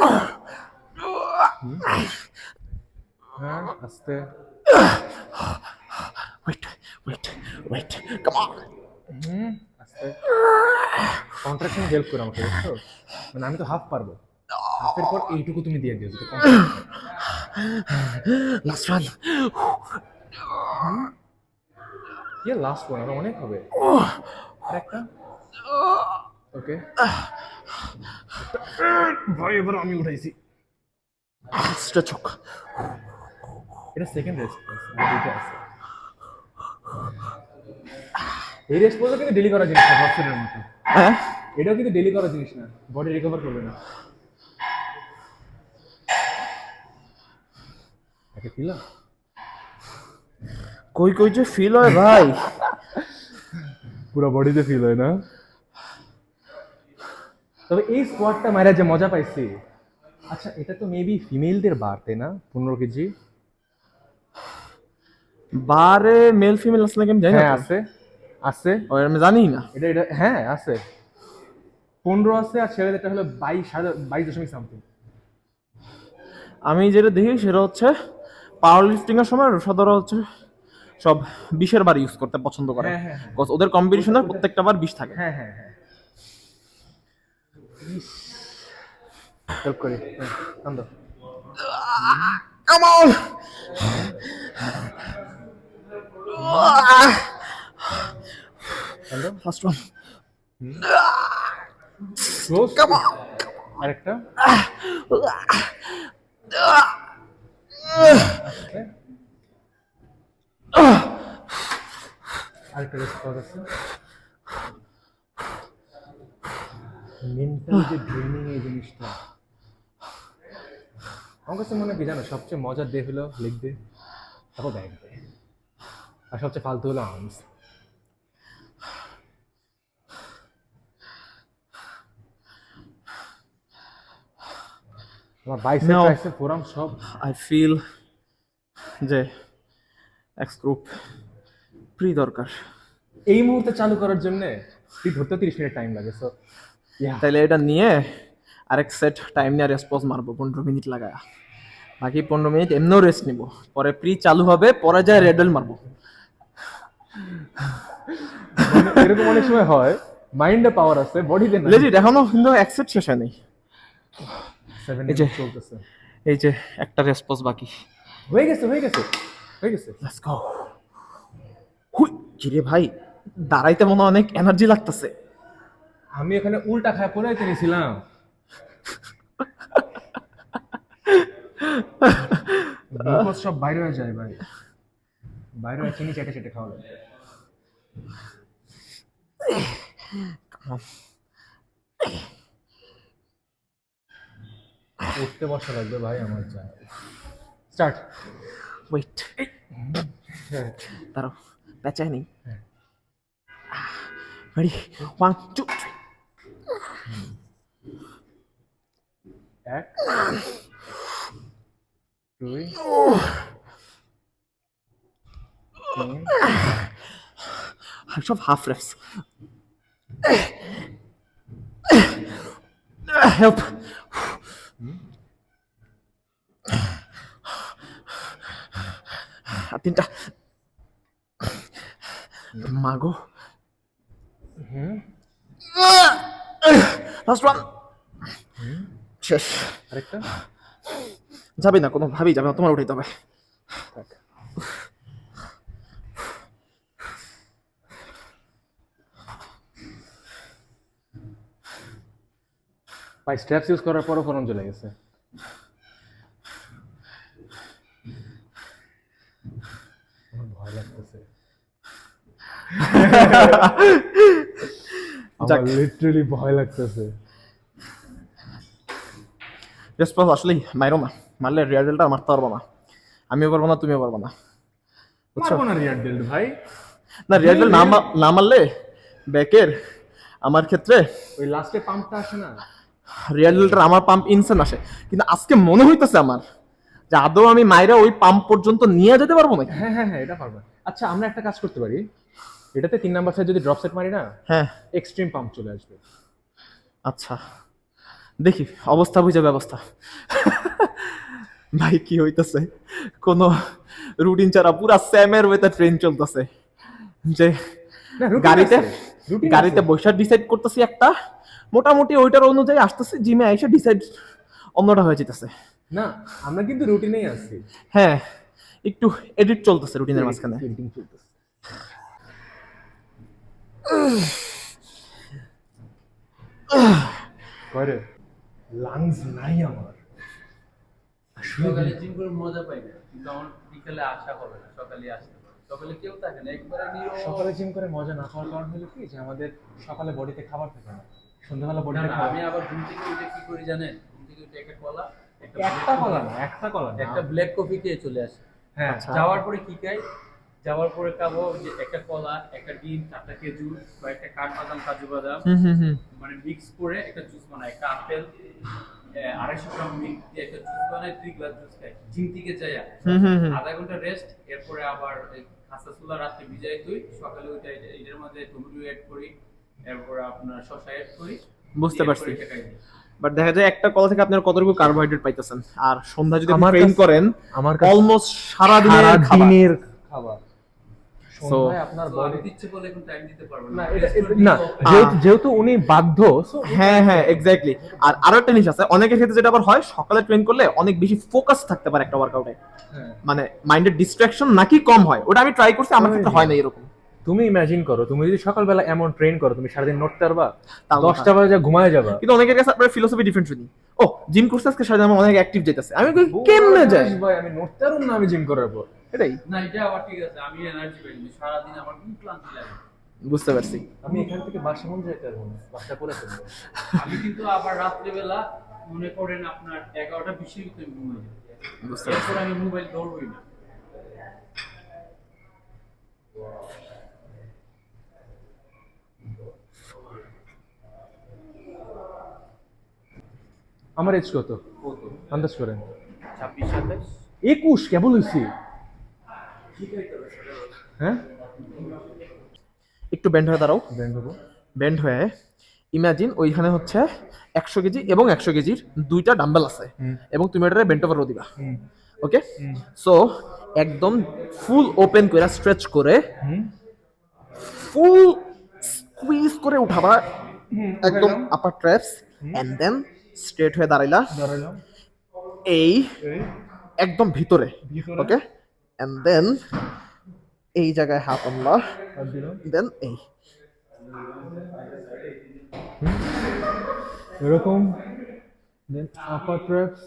হ্যাঁ আস্তে। Wait wait wait come on. আস্তে। কন্ট্রাকশন হেল্প করে আমাকে, বুঝছো? মানে আমি তো হাফ পারবো, হাফের পর এইটুকু তুমি দিয়ে দিও। Last one. ইয়ে লাস্ট ওয়ান, আর অনেক হবে। একটা ওকে ভাই, এবার আমি উঠাইছি। স্ট্রেচ হোক। এটা সেকেন্ড রেস্ট আছে। এই রেস্ট পজও কিন্তু ডেলি করা জিনিস না, বক্সের মতো। হ্যাঁ এটাও কিন্তু ডেলি করা জিনিস না, বডি রিকভার করবে না। একে ফিলা কই কই যে ফিল হয় ভাই, পুরো বডিতে ফিল হয় না। তবে এই স্কোয়াডটা মারা যে মজা পাইছি। আচ্ছা এটা তো মেবি ফিমেলদের বার, তাই না? 15 কেজি বারে মেল ফিমেল আছে নাকি আমি জানি না। হ্যাঁ আছে, আছে। ও আমি জানি না। এটা হ্যাঁ আছে, 15 আছে। আর ছেলেদেরটা হলো 22.5 সামথিং। আমি যেটা দেখি সেটা হচ্ছে পাওয়ার লিফটিং এর সময় সদরা হচ্ছে সব 20-এর বার ইউজ করতে পছন্দ করে। হ্যাঁ, হ্যাঁ, হ্যাঁ। Because ওদের কম্পিটিশনে প্রত্যেকটা বার 20 থাকে। হ্যাঁ হ্যাঁ হ্যাঁ। হেল্প করি। আন্দো কাম অন। আন্দো first one. Close. Come on. আরেকটা। আরেকটা রেস্ট করা আছে। মেন্টাল যে ড্রেনিং এই জিনিসটা আমার কাছে মনে হয় কি জানো, সবচেয়ে মজার ডে হলো লেগ ডে, তারপর ব্যাক ডে, আর সবচেয়ে ফালতু হলো আর্মস। আমার বাইসেপ No. ট্রাইসেপ ফোরাম সব। আই ফিল যে এক্স গ্রুপ প্রি দরকার। এই মুহূর্তে চালু করার জন্য তুই ধরতে 30 মিনিট টাইম লাগে। সো তাইলে এটা নিয়ে আরেক সেট টাইম নিয়ে রেসপন্স মারবো 15 মিনিট লাগায়া। বাকি 15 মিনিট এমনিও রেস্ট নিব, পরে প্রি চালু হবে, পরে যায় রেডেল মারবো। এরকম অনেক সময় হয়, মাইন্ডে পাওয়ার আছে, বডিতে না। লেজিট এখনো কিন্তু এক সেট শেষ হয় নাই। 7 এই যে চলতেছে। এই যে একটা রেসপন্স বাকি। হয়ে গেছে হয়ে গেছে হয়ে গেছে। Let's go. হুই কিরে ভাই, দাঁড়াইতে মনে হয় অনেক এনার্জি লাগতেছে। আমি এখানে উল্টা খায় পড়াইতে নিছিলাম। গ্লুকোজ সব বাইরে হয়ে যায় ভাই, বাইরে হয়ে চিনি চেটে চেটে খাওয়া লাগে। উঠতে বসা লাগবে ভাই আমার, যা স্টার্ট। ওয়েট, দাঁড়াও, বেঁচে নেই। রেডি, 1 2 3। এক, দুই, তিন, সব হাফ রেপস। হেল্প। আর 3টা। মাগো, লাস্ট ওয়ান। শেষ। আরেকটা। যাবে না, কোনো ভাবেই যাবে না, তোমার উঠাইতে হবে। ভাই স্ট্র্যাপস ইউজ করার পরও ফোন চলে গেছে। আমার ভয় লাগতেছে, আমার লিটারালি ভয় লাগতেছে। রেসপন্স আসলেই মাইরো না, মারলে রিয়ালটা মারতে পারবো না, আমিও পারবো না, তুমিও পারবো না। মারবো না রিয়ার ডেল্ট ভাই, না রিয়াল না মারলে ব্যাকের আমার ক্ষেত্রে ওই লাস্টে পাম্পটা আসে না, রিয়ালটার আমার পাম্প ইনসেন আসে, কিন্তু আজকে মনে হইতেছে আমার যে আদৌ আমি মাইরা ওই পাম্প পর্যন্ত নিয়ে যেতে পারবো নাকি। হ্যাঁ হ্যাঁ হ্যাঁ, এটা পারবে। আচ্ছা আমরা একটা কাজ করতে পারি, এটাতে 3 নাম্বার সাইড যদি ড্রপ সেট মারি না, হ্যাঁ এক্সট্রিম পাম্প চলে আসবে। আচ্ছা দেখি, অবস্থা বুঝে ব্যবস্থা। ভাই কি হইতেছে, কোন রুটিন ছাড়া পুরা স্যামের ওয়েতে ট্রেন চলতেছে, যে গাড়িতে বসে ডিসাইড করতেছি একটা, মোটামুটি ওইটার অনুযায়ী আসতেছে, জিমে এসে ডিসাইড অন্যটা হয়ে যেতেছে। না আমরা কিন্তু রুটিনেই আছি। হ্যাঁ একটু এডিট চলতেছে রুটিনের মাঝখানে। করে লাংস নাই আমার, সকালে জিম করে মজা পাই না, কিন্তু আমার বিকালে আসা হবে না, সকালে আসতে হবে। সকালে কেউ থাকে না, একবারে নীরব। সকালে জিম করে মজা না পাওয়ার কারণ হলো কি, যে আমাদের সকালে বডিতে খাবার থাকে না, সন্ধ্যাবেলা না, বডিতে না, খাবার। আমি আবার ঘুম থেকে উঠে কি করি জানেন? ঘুম থেকে উঠে একটা কলা, একটা কলা না, একটা কলা না, একটা ব্ল্যাক কফি খেয়ে চলে আসি। হ্যাঁ যাওয়ার পরে কি খাই? যাওয়ার পরে খাবো যে একটা কলা, একটা ডিম, 4টা খেজুর, কয়েকটা কাঠবাদাম, কাজু বাদাম, মানে মিক্স করে একটা জুস বানাই। একটা আপেল, 250 গ্রাম মিল্ক দিয়ে একটা জুস বানাই, 3 গ্লাস জুস খাই। জিম থেকে যাই, আধা ঘন্টা রেস্ট, এরপরে আবার কাঁচা ছোলা রাতে ভিজাই তুই, সকালে ওইটা এটার মধ্যে টমেটো অ্যাড করি, এরপরে আপনার শসা অ্যাড করি। বুঝতে পারছি। এরপরে এটা খাই দিই। বাট দেখা যায় একটা কলা থেকে আপনার কতটুকু কার্বোহাইড্রেট পাইতেছেন, আর সন্ধ্যা যদি আমার ট্রেন কাছে- করেন আমার কাছে- অলমোস্ট সারা দিনের খাবার। সন্ধ্যায় আপনার So, আমি দিচ্ছি বলে এখন টাইম দিতে পারবো না, না। না যেহেতু উনি বাধ্য, so হ্যাঁ হ্যাঁ এক্স্যাক্টলি। আর আরো একটা জিনিস আছে, অনেকের ক্ষেত্রে যেটা আবার হয়, সকালে ট্রেন করলে অনেক বেশি ফোকাস থাকতে পারে একটা ওয়ার্কআউটে, মানে মাইন্ডের ডিস্ট্রাকশন নাকি কম হয়। ওটা আমি ট্রাই করছি, আমার ক্ষেত্রে হয় না এরকম। তুমি ইমাজিন করো, তুমি যদি সকালবেলা এমন ট্রেন করো, তুমি সারাদিন নড়তে পারবা? তাও 10টা বাজে ঘুমায় যাবা। কিন্তু অনেকের কাছে আপনার ফিলোসফি ডিফারেন্ট শুনি, ও জিম করছে আজকে সারাদিন আমার অনেক অ্যাক্টিভ যেতেছে, আমি কই কেমনে যায় ভাই আমি নড়তে পারবো না আমি জিম করার পর, এটাই না, এটা আবার ঠিক আছে, আমি এনার্জি পাই না, সারাদিন আমার খুব ক্লান্তি লাগে। বুঝতে পারছি। আমি এখান থেকে বাসা মন যেতে পারবো না, বাসা করে ফেলবো। আমি কিন্তু আবার রাত্রিবেলা মনে করেন আপনার 11টা 20 ভিতরে ঘুমাই যাই, বুঝতে পারছি। এরপর আমি মোবাইল ধরবই না। আমার এজ কত আন্দাজ করেন? 26 27 21 কেবল হইছি। হ্যাঁ একটু বেন্ড হয়ে দাঁড়াও, ব্যান্ড হবো। বেন্ড হয়ে ইমাজিন ওইখানে হচ্ছে 100 কেজি এবং 100 কেজির 2টা ডাম্বেল আছে, এবং তুমি এটারে বেন্ট ওভার দিবা। ওকে, সো একদম ফুল ওপেন করে স্ট্রেচ করে ফুল স্কুইজ করে উঠাবা একদম আপার ট্র্যাপস, এন্ড দেন স্ট্রেট হয়ে দাঁড়াইলা দাঁড়ালাম এই একদম ভিতরে। ওকে, এন্ড দেন এই জায়গায় হাত আনলা, আর দিলাম দেন এই এরকম, দেন আপার ট্র্যাপস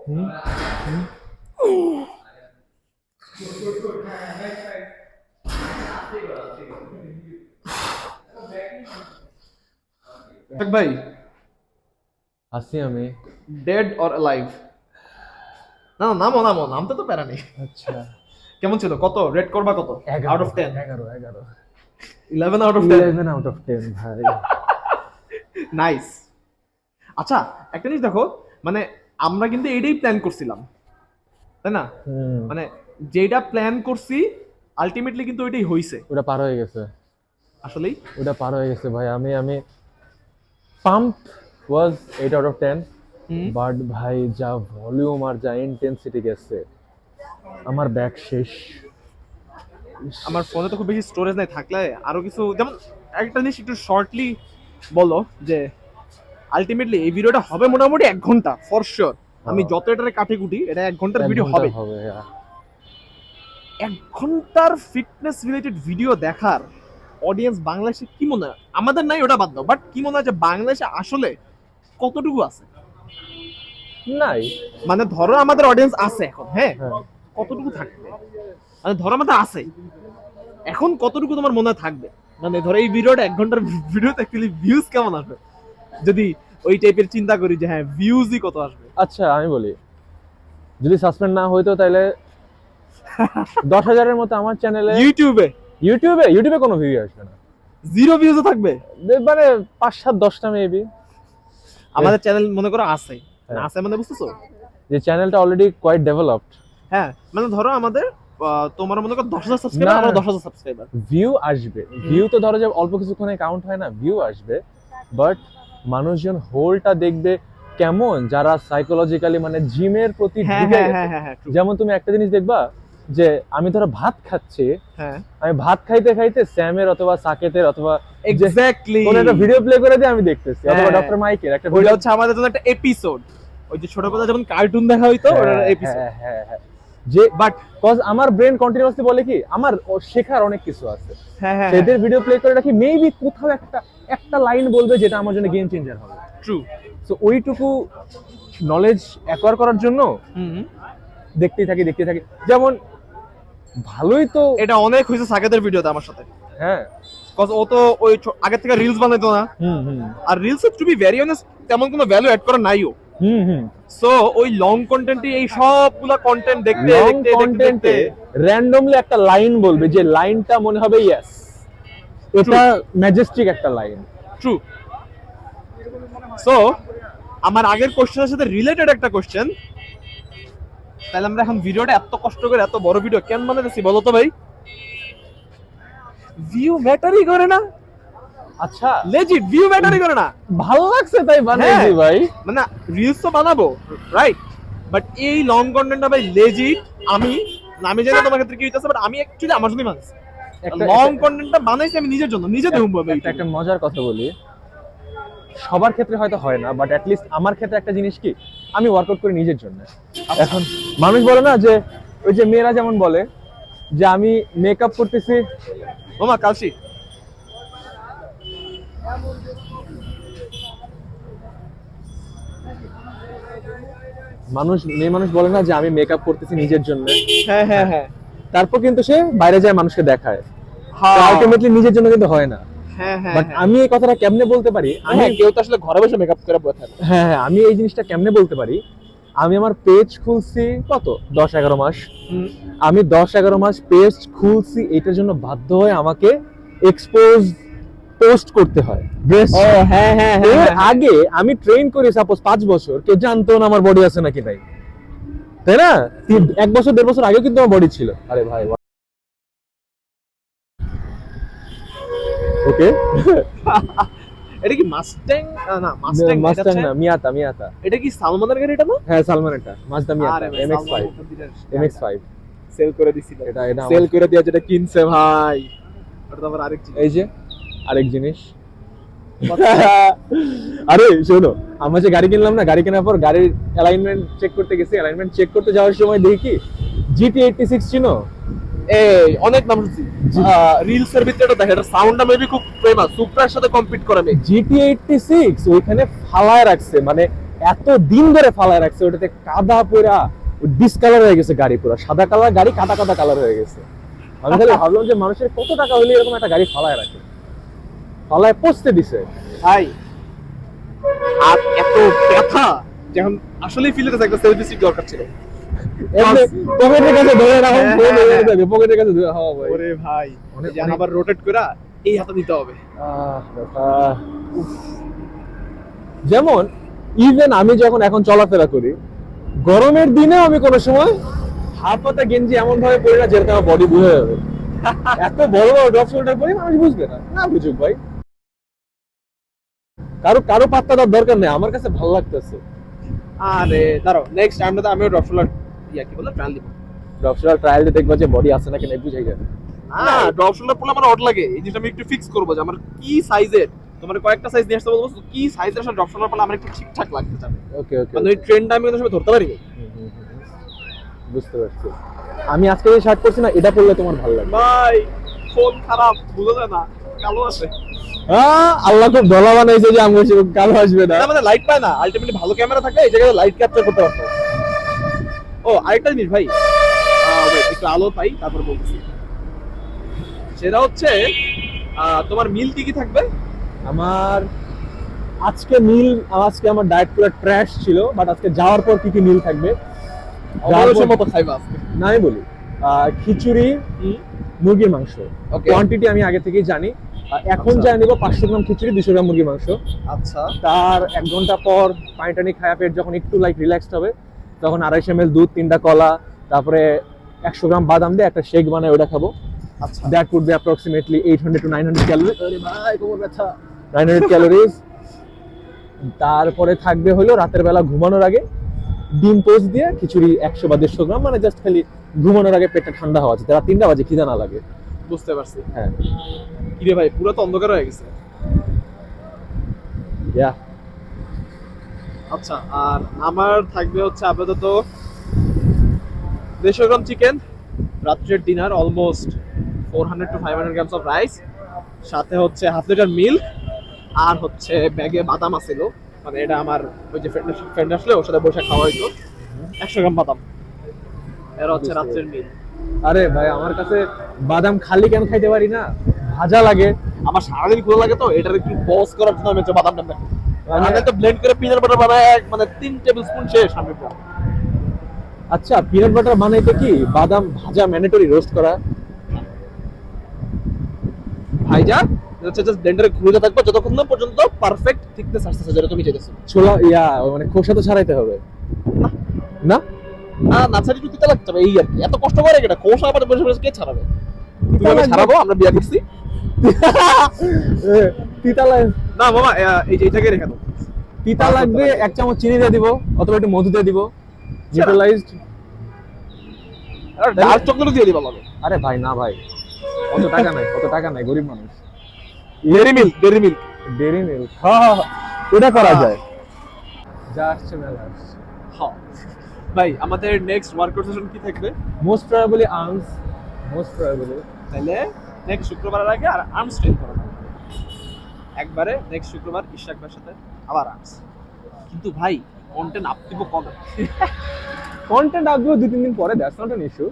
ভাই আসি আমি। Dead or alive? না না, নামো নামো, নামতে তো প্যারা নেই। আচ্ছা, কেমন ছিল? কত রেট করবা? কত out of 10? 11 11 out of 10। 11 out of 10 ভাই। নাইস। আচ্ছা একটা জিনিস দেখো, মানে আমরা কিন্তু এটাই প্ল্যান করছিলাম, তাই না? মানে যেটা প্ল্যান করছি আলটিমেটলি কিন্তু ওইটাই হইছে। ওটা পার হয়ে গেছে, আসলেই ওটা পার হয়ে গেছে ভাই। আমি pump was 8 out of 10, but ভাই যা ভলিউম আর যা ইন্টেন্সিটি গেছে, আমার ব্যাক শেষ। আমার ফোনে তো খুব বেশি স্টোরেজ নাই, থাকলে আরো কিছু, যেমন একটা জিনিস একটু শর্টলি বলো যে আলটিমেটলি এই ভিডিওটা হবে মোটামুটি 1 ঘন্টা ফর শিওর। আমি যত এটারে কাটি কুটি, এটা 1 ঘন্টার ভিডিও হবে। 1 ঘন্টার ফিটনেস রিলেটেড ভিডিও দেখার অডিয়েন্স বাংলাদেশে কি মনে হয়? আমাদের নাই ওটা বাদ দাও, বাট কি মনে হয় যে বাংলাদেশে আসলে কতটুকু আছে? নাই, মানে ধরো আমাদের অডিয়েন্স আছে এখন, হ্যাঁ, হ্যাঁ। কতটুকু থাকবে? মানে ধরো আমাদের আছে, এখন কতটুকু তোমার মনে হয় থাকবে? মানে ধরো এই ভিডিওটা 1 ঘন্টার ভিডিওতে অ্যাকচুয়ালি ভিউজ কেমন আসবে যদি ওই টাইপের চিন্তা করি যে হ্যাঁ ভিউজই কত আসবে? আচ্ছা আমি বলি, যদি সাসপেন্ড না হইতো তাহলে 10,000-এর মতো আমার চ্যানেলে, ইউটিউবে কোনো ভিউ আসবে না, 0 ভিউজও থাকবে। মানে 5-7-10টা মেবি। আমাদের চ্যানেল মনে করো আছে, হ্যাঁ। আছে মানে বুঝতেছো? যে চ্যানেলটা অলরেডি কোয়াইট ডেভেলপড। হ্যাঁ, মানে ধরো আমাদের তোমার মনে করো 10,000 সাবস্ক্রাইবার, না, আমরা 10,000 সাবস্ক্রাইবার। ভিউ আসবে, ভিউ তো ধরো যে অল্প কিছুক্ষণে কাউন্ট হয় না, ভিউ আসবে, বাট মানুষজন হোলটা দেখবে কেমন, যারা সাইকোলজিক্যালি মানে জিমের প্রতি হ্যাঁ ঢুকে হ্যাঁ গেছে। হ্যাঁ হ্যাঁ হ্যাঁ, true। যেমন তুমি একটা জিনিস দেখবা যে আমি ধরো ভাত খাচ্ছি, হ্যাঁ আমি ভাত খাইতে খাইতে স্যামের অথবা সাকেতের অথবা এক্স্যাক্টলি কোন একটা ভিডিও প্লে করে দিয়ে আমি দেখতেছি, অথবা হ্যাঁ। ডক্টর মাইকের একটা ওইটা ভিডিও। হচ্ছে আমাদের জন্য একটা এপিসোড, ওই যে ছোটবেলায় যেমন কার্টুন দেখা হইতো ওটার এপিসোড। হ্যাঁ, যে বাট কজ আমার ব্রেন কন্টিনিউয়াসলি বলে কি আমার শেখার অনেক কিছু আছে, হ্যাঁ হ্যাঁ, সেদের ভিডিও প্লে করে রাখি, মেবি কোথাও একটা লাইন বলবে যেটা আমার জন্য গেম চেঞ্জার হবে। ট্রু। সো ওইটুকু নলেজ অ্যাকোয়ার করার জন্য হুম, দেখতেই থাকি। যেমন ভালোই তো এটা অনেক হয়েছে সাকেতের ভিডিওতে আমার সাথে, হ্যাঁ। কজ ও তো ওই আগে থেকে রিলস বানাইতো না, আর রিলসে টু বি ভেরি অনেস্ট তেমন কোনো ভ্যালু অ্যাড করা নাইও। সো ওই লং কন্টেন্টে এই সবগুলা কন্টেন্ট দেখতে লং দেখতে কন্টেন্টে র্যান্ডমলি একটা লাইন বলবে, যে লাইনটা মনে হবে ইয়েস, এটা ম্যাজেস্টিক একটা লাইন। ট্রু। সো আমার আগের কোশ্চেনের সাথে রিলেটেড একটা কোশ্চেন, তাহলে আমরা এখন ভিডিওটা এত কষ্ট করে এত বড় ভিডিও কেন বানাইতেছি বলো তো ভাই? ভিউ ম্যাটারই করে না। আচ্ছা, লেজিট ভিউ ম্যাটারই করে না। ভালো লাগছে তাই বানাইছি হ্যাঁ। ভাই। মানে রিলস তো বানাবো, রাইট, বাট এই লং কন্টেন্টটা ভাই লেজিট আমি জানি তোমার ক্ষেত্রে কি হইতাছে, বাট আমি অ্যাকচুয়ালি আমার জন্যই বানাইছি। লং কন্টেন্টটা বানাইছি আমি নিজের জন্য, নিজে দেখবো আমি। একটা মজার কথা বলি, সবার ক্ষেত্রে হয়তো হয় না, বাট অ্যাটলিস্ট আমার ক্ষেত্রে একটা জিনিস কি, আমি ওয়ার্কআউট করি নিজের জন্য। এখন মানুষ বলে না যে, ওই যে মেয়েরা যেমন বলে যে আমি মেকআপ করতেছি, মামা কালসি মেয়ে মানুষ বলে না যে আমি মেকআপ করতেছি নিজের জন্য, হ্যাঁ হ্যাঁ হ্যাঁ তারপর কিন্তু সে বাইরে যায় মানুষকে দেখায়, হ্যাঁ আলটিমেটলি নিজের জন্য কিন্তু হয় না। হ্যাঁ হ্যাঁ, বাট আমি এই কথাটা কেমনে বলতে পারি, আমি কেউ তো আসলে ঘরে বসে মেকআপ করে বসে থাকে। হ্যাঁ, আমি এই জিনিসটা কেমনে বলতে পারি, আমি আমার পেজ খুলছি কত 10-11 মাস, আমি 10-11 মাস পেজ খুলছি, এটার জন্য বাধ্য হয়ে আমাকে এক্সপোজ পোস্ট করতে হয় ড্রেস। হ্যাঁ হ্যাঁ এর আগে আমি ট্রেন করি সাপোজ 5 বছর, কেউ জানতো না আমার বডি আছে নাকি নাই, তাই না? 1 বছর 1.5 বছর আগেও কিন্তু আমার বডি ছিল। আরে ভাই ওকে, এটা কি মাস্ট্যাং? না মাস্ট্যাং না, মিয়াতা। এটা কি সালমানের গাড়ি? এটা না, হ্যাঁ সালমান, এটা মাজদা মিয়াতা আরে ভাই, MX-5 MX-5 সেল করে দিছিল, এটা সেল করে দিয়া যেটা কিনছে ভাই, ওটা তো আবার আরেক জিনিস। এই যে আরেক জিনিস। আরে শোনো, আমরা যে গাড়ি কিনলাম না, গাড়ি কেনার পর গাড়ির অ্যালাইনমেন্ট চেক করতে গেছি, অ্যালাইনমেন্ট চেক করতে যাওয়ার সময় দেখি কি GT86 চিনো? এই অনেক নাম শুনছি রিলস এর ভিতরে, এটা দেখে এটা সাউন্ডটা মেবি খুব ফেমাস, সুপ্রার সাথে কম্পিট করে মেবি। GT86 ওইখানে ফালায় রাখছে, মানে এত দিন ধরে ফালায় রাখছে, ওটাতে কাদা পুরা ডিসকালার হয়ে গেছে গাড়ি, পুরো সাদা কালার গাড়ি, কাদা কাদা কালার হয়ে গেছে। আমি খালি ভাবলাম যে মানুষের কত টাকা হলে এরকম একটা গাড়ি ফালায় রাখে, ফালায় পচতে দিছে। ভাই আর এত ব্যথা যখন আসলেই ফিল হতে একটা সেলফি স্টিক দরকার ছিল। পকেটের কাছে ধরে রাখো, হ্যাঁ। পকেটের কাছে ধরে, হ্যাঁ ভাই। ওরে ভাই অনেক- যেন আবার রোটেট করে এই হাতে দিতে হবে। ব্যথা। উফ। যেমন ইভেন আমি যখন এখন চলাফেরা করি, গরমের দিনে আমি কোনো সময় হাফ হাতা গেঞ্জি এমন ভাবে পরি না যেটা আমার বডি বুঝে যাবে। এত বড় বড় ড্রপ শোল্ডার পরি, মানুষ বুঝবে না, না বুঝুক ভাই, কারো কারো পাত্তা দেওয়ার দরকার নেই, আমার কাছে ভালো লাগতেছে। আরে দাঁড়াও, নেক্সট টাইমটাতে আমিও ড্রপ শোল্ডার কি বলে ট্রায়াল দিব। ড্রপ শোল্ডার ট্রায়াল দিয়ে দেখবো যে বডি আছে নাকি নাই, বুঝাই যাবে। ড্রপ শোল্ডার পরলে আমার অড লাগে, এই জিনিসটা আমি একটু ফিক্স করবো যে আমার কি সাইজের, তোমার কয়েকটা সাইজ নিয়ে আসতে বলবো, কি সাইজের আসলে ড্রপ শোল্ডার পরলে আমার একটু ঠিকঠাক লাগতে চাবে। ওকে ওকে, মানে ওই ট্রেন্ডটা আমি কিন্তু ধরতে পারি। বুঝতে পারছি। আমি আজকে যে শার্ট পরছি না, এটা পরলে তোমার ভালো লাগবে। ভাই ফোন খারাপ, বোঝা যায় না, কালো আছে। আল্লাহ খুব দলা বানাইছে যে আমার কালো আসবে না। আমাদের লাইট পায় না, আলটিমেটলি ভালো ক্যামেরা থাকলে এই জায়গায় লাইট ক্যাপচার করতে পারতো। ও আরেকটা জিনিস ভাই, wait, একটু আলো পাই তারপর বলছি। সেটা হচ্ছে তোমার মিল কি কি থাকবে? আমার আজকে মিল, আজকে আমার ডায়েট পুরো ট্র্যাশ ছিল, বাট আজকে যাওয়ার পর কি কি মিল থাকবে অবশ্যই মতো খাইবা আজকে। না আমি বলি, খিচুড়ি, মুরগির মাংস, Okay. কোয়ান্টিটি আমি আগে থেকেই জানি। এখন আচ্ছা। যা নিব 500 গ্রাম খিচুড়ি, 200 গ্রাম মুরগির মাংস। আচ্ছা তার 1 ঘন্টা পর পানি টানি খায়া পেট যখন একটু লাইক রিল্যাক্সড হবে, তখন 250 ml দুধ, 3টা কলা, তারপরে 100 গ্রাম বাদাম দিয়ে একটা শেক বানায় ওটা খাবো। আচ্ছা That would be approximately 800 to 900 calories. আরে ভাই কোমর ব্যথা। 900 calories। তারপরে থাকবে হলো রাতের বেলা ঘুমানোর আগে ডিম পোস্ট দিয়ে খিচুড়ি 100 বা 150 গ্রাম, মানে জাস্ট খালি ঘুমানোর আগে পেটটা ঠান্ডা হওয়া যায়, রাত 3টা বাজে খিদা না লাগে। বুঝতে পারছি। হ্যাঁ, কি রে ভাই, পুরো তো অন্ধকার হয়ে গেছে। ইয়া আচ্ছা, আর আমার থাকবে হচ্ছে আপাতত 150 গ্রাম চিকেন, রাত্রের dinner almost 400 to 500 grams of rice, সাথে হচ্ছে হাফ লিটার মিল্ক, আর হচ্ছে ব্যাগে বাদাম আছিল, মানে এটা আমার ওই যে ফ্রেন্ড আসলে ওর সাথে বসে খাওয়া হইতো, 100 গ্রাম বাদাম। এর হচ্ছে রাত্রের মিল। আরে ভাই আমার কাছে বাদাম খালি কেন খাইতে পারি না, ভাজা লাগে। আমার সারাদিন ক্ষুধা লাগে তো, এটার একটু বস করার জন্য আমি হচ্ছে বাদামটা দেখি, মানে- আমি তো ব্লেন্ড করে পিনাট বাটার বানায় মানে 3 টেবিল স্পুন শেষ আমি পুরো। আচ্ছা, পিনাট বাটার বানাইতে কি বাদাম ভাজা ম্যান্ডেটরি, রোস্ট করা? ভাইজা হচ্ছে জাস্ট ব্লেন্ডারে ঘুরতে থাকবে যতক্ষণ না পর্যন্ত পারফেক্ট থিকনেস আসছে যেটা তুমি চাইতেছো। ছোলা মানে খোসা তো ছাড়াইতে হবে না? নার্সারি টু তিতা লাগতে হবে এই আর কি, এত কষ্ট করে এটা খোসা আবার বসে বসে কে ছাড়াবে? তুমি লাগবে। ছাড়াবো, আমরা বিয়া করছি তিতা লাগে, না মামা, এই যে এইটাকে রেখে দাও। তিতা লাগবে। 1 চামচ চিনি দিয়ে দিব, অথবা একটু মধু দিয়ে দিব, নিউট্রালাইজড। আর ডার্ক চকলেট দিয়ে দিবা লাগে। আরে ভাই না ভাই, অত টাকা নাই, গরিব মানুষ। ডেরি মিল্ক ডেরি মিল্ক, হ্যাঁ এটা করা যায়। যা আসছে মেলা আসছে। হ্যাঁ ভাই, আমাদের নেক্সট ওয়ার্কআউট সেশন কি থাকবে? Most probably arms, most probably. তাহলে নেক্সট শুক্রবারের আগে আর আর্মস ট্রেন করা হবে একবারে। নেক্সট শুক্রবার ইশাকবার সাথে আবার আর্মস। কিন্তু ভাই কন্টেন্ট আপ দিব কবে? কন্টেন্ট আসবে 2-3 দিন পরে, দ্যাটস নট অ্যান ইস্যু।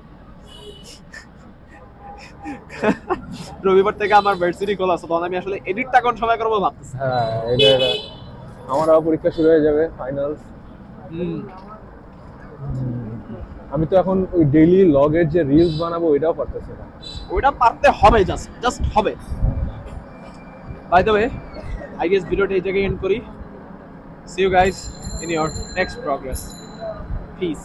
রবিবার থেকে আমার ভার্সিটি ক্লাস আছে, তখন আমি আসলে এডিটটা কোন সময় করবো ভাবতেছি। হ্যাঁ, এটা আমারও পরীক্ষা শুরু হয়ে যাবে, ফাইনাল। আমি তো এখন ওই ডেইলি লগের যে রিলস বানাবো ওইটাও পারতেছি না। ওইটা পারতে হবে, জাস্ট হবে। By the way, I guess ভিডিওটা এই জায়গায় এন্ড করি। See you guys in your next progress. Piece.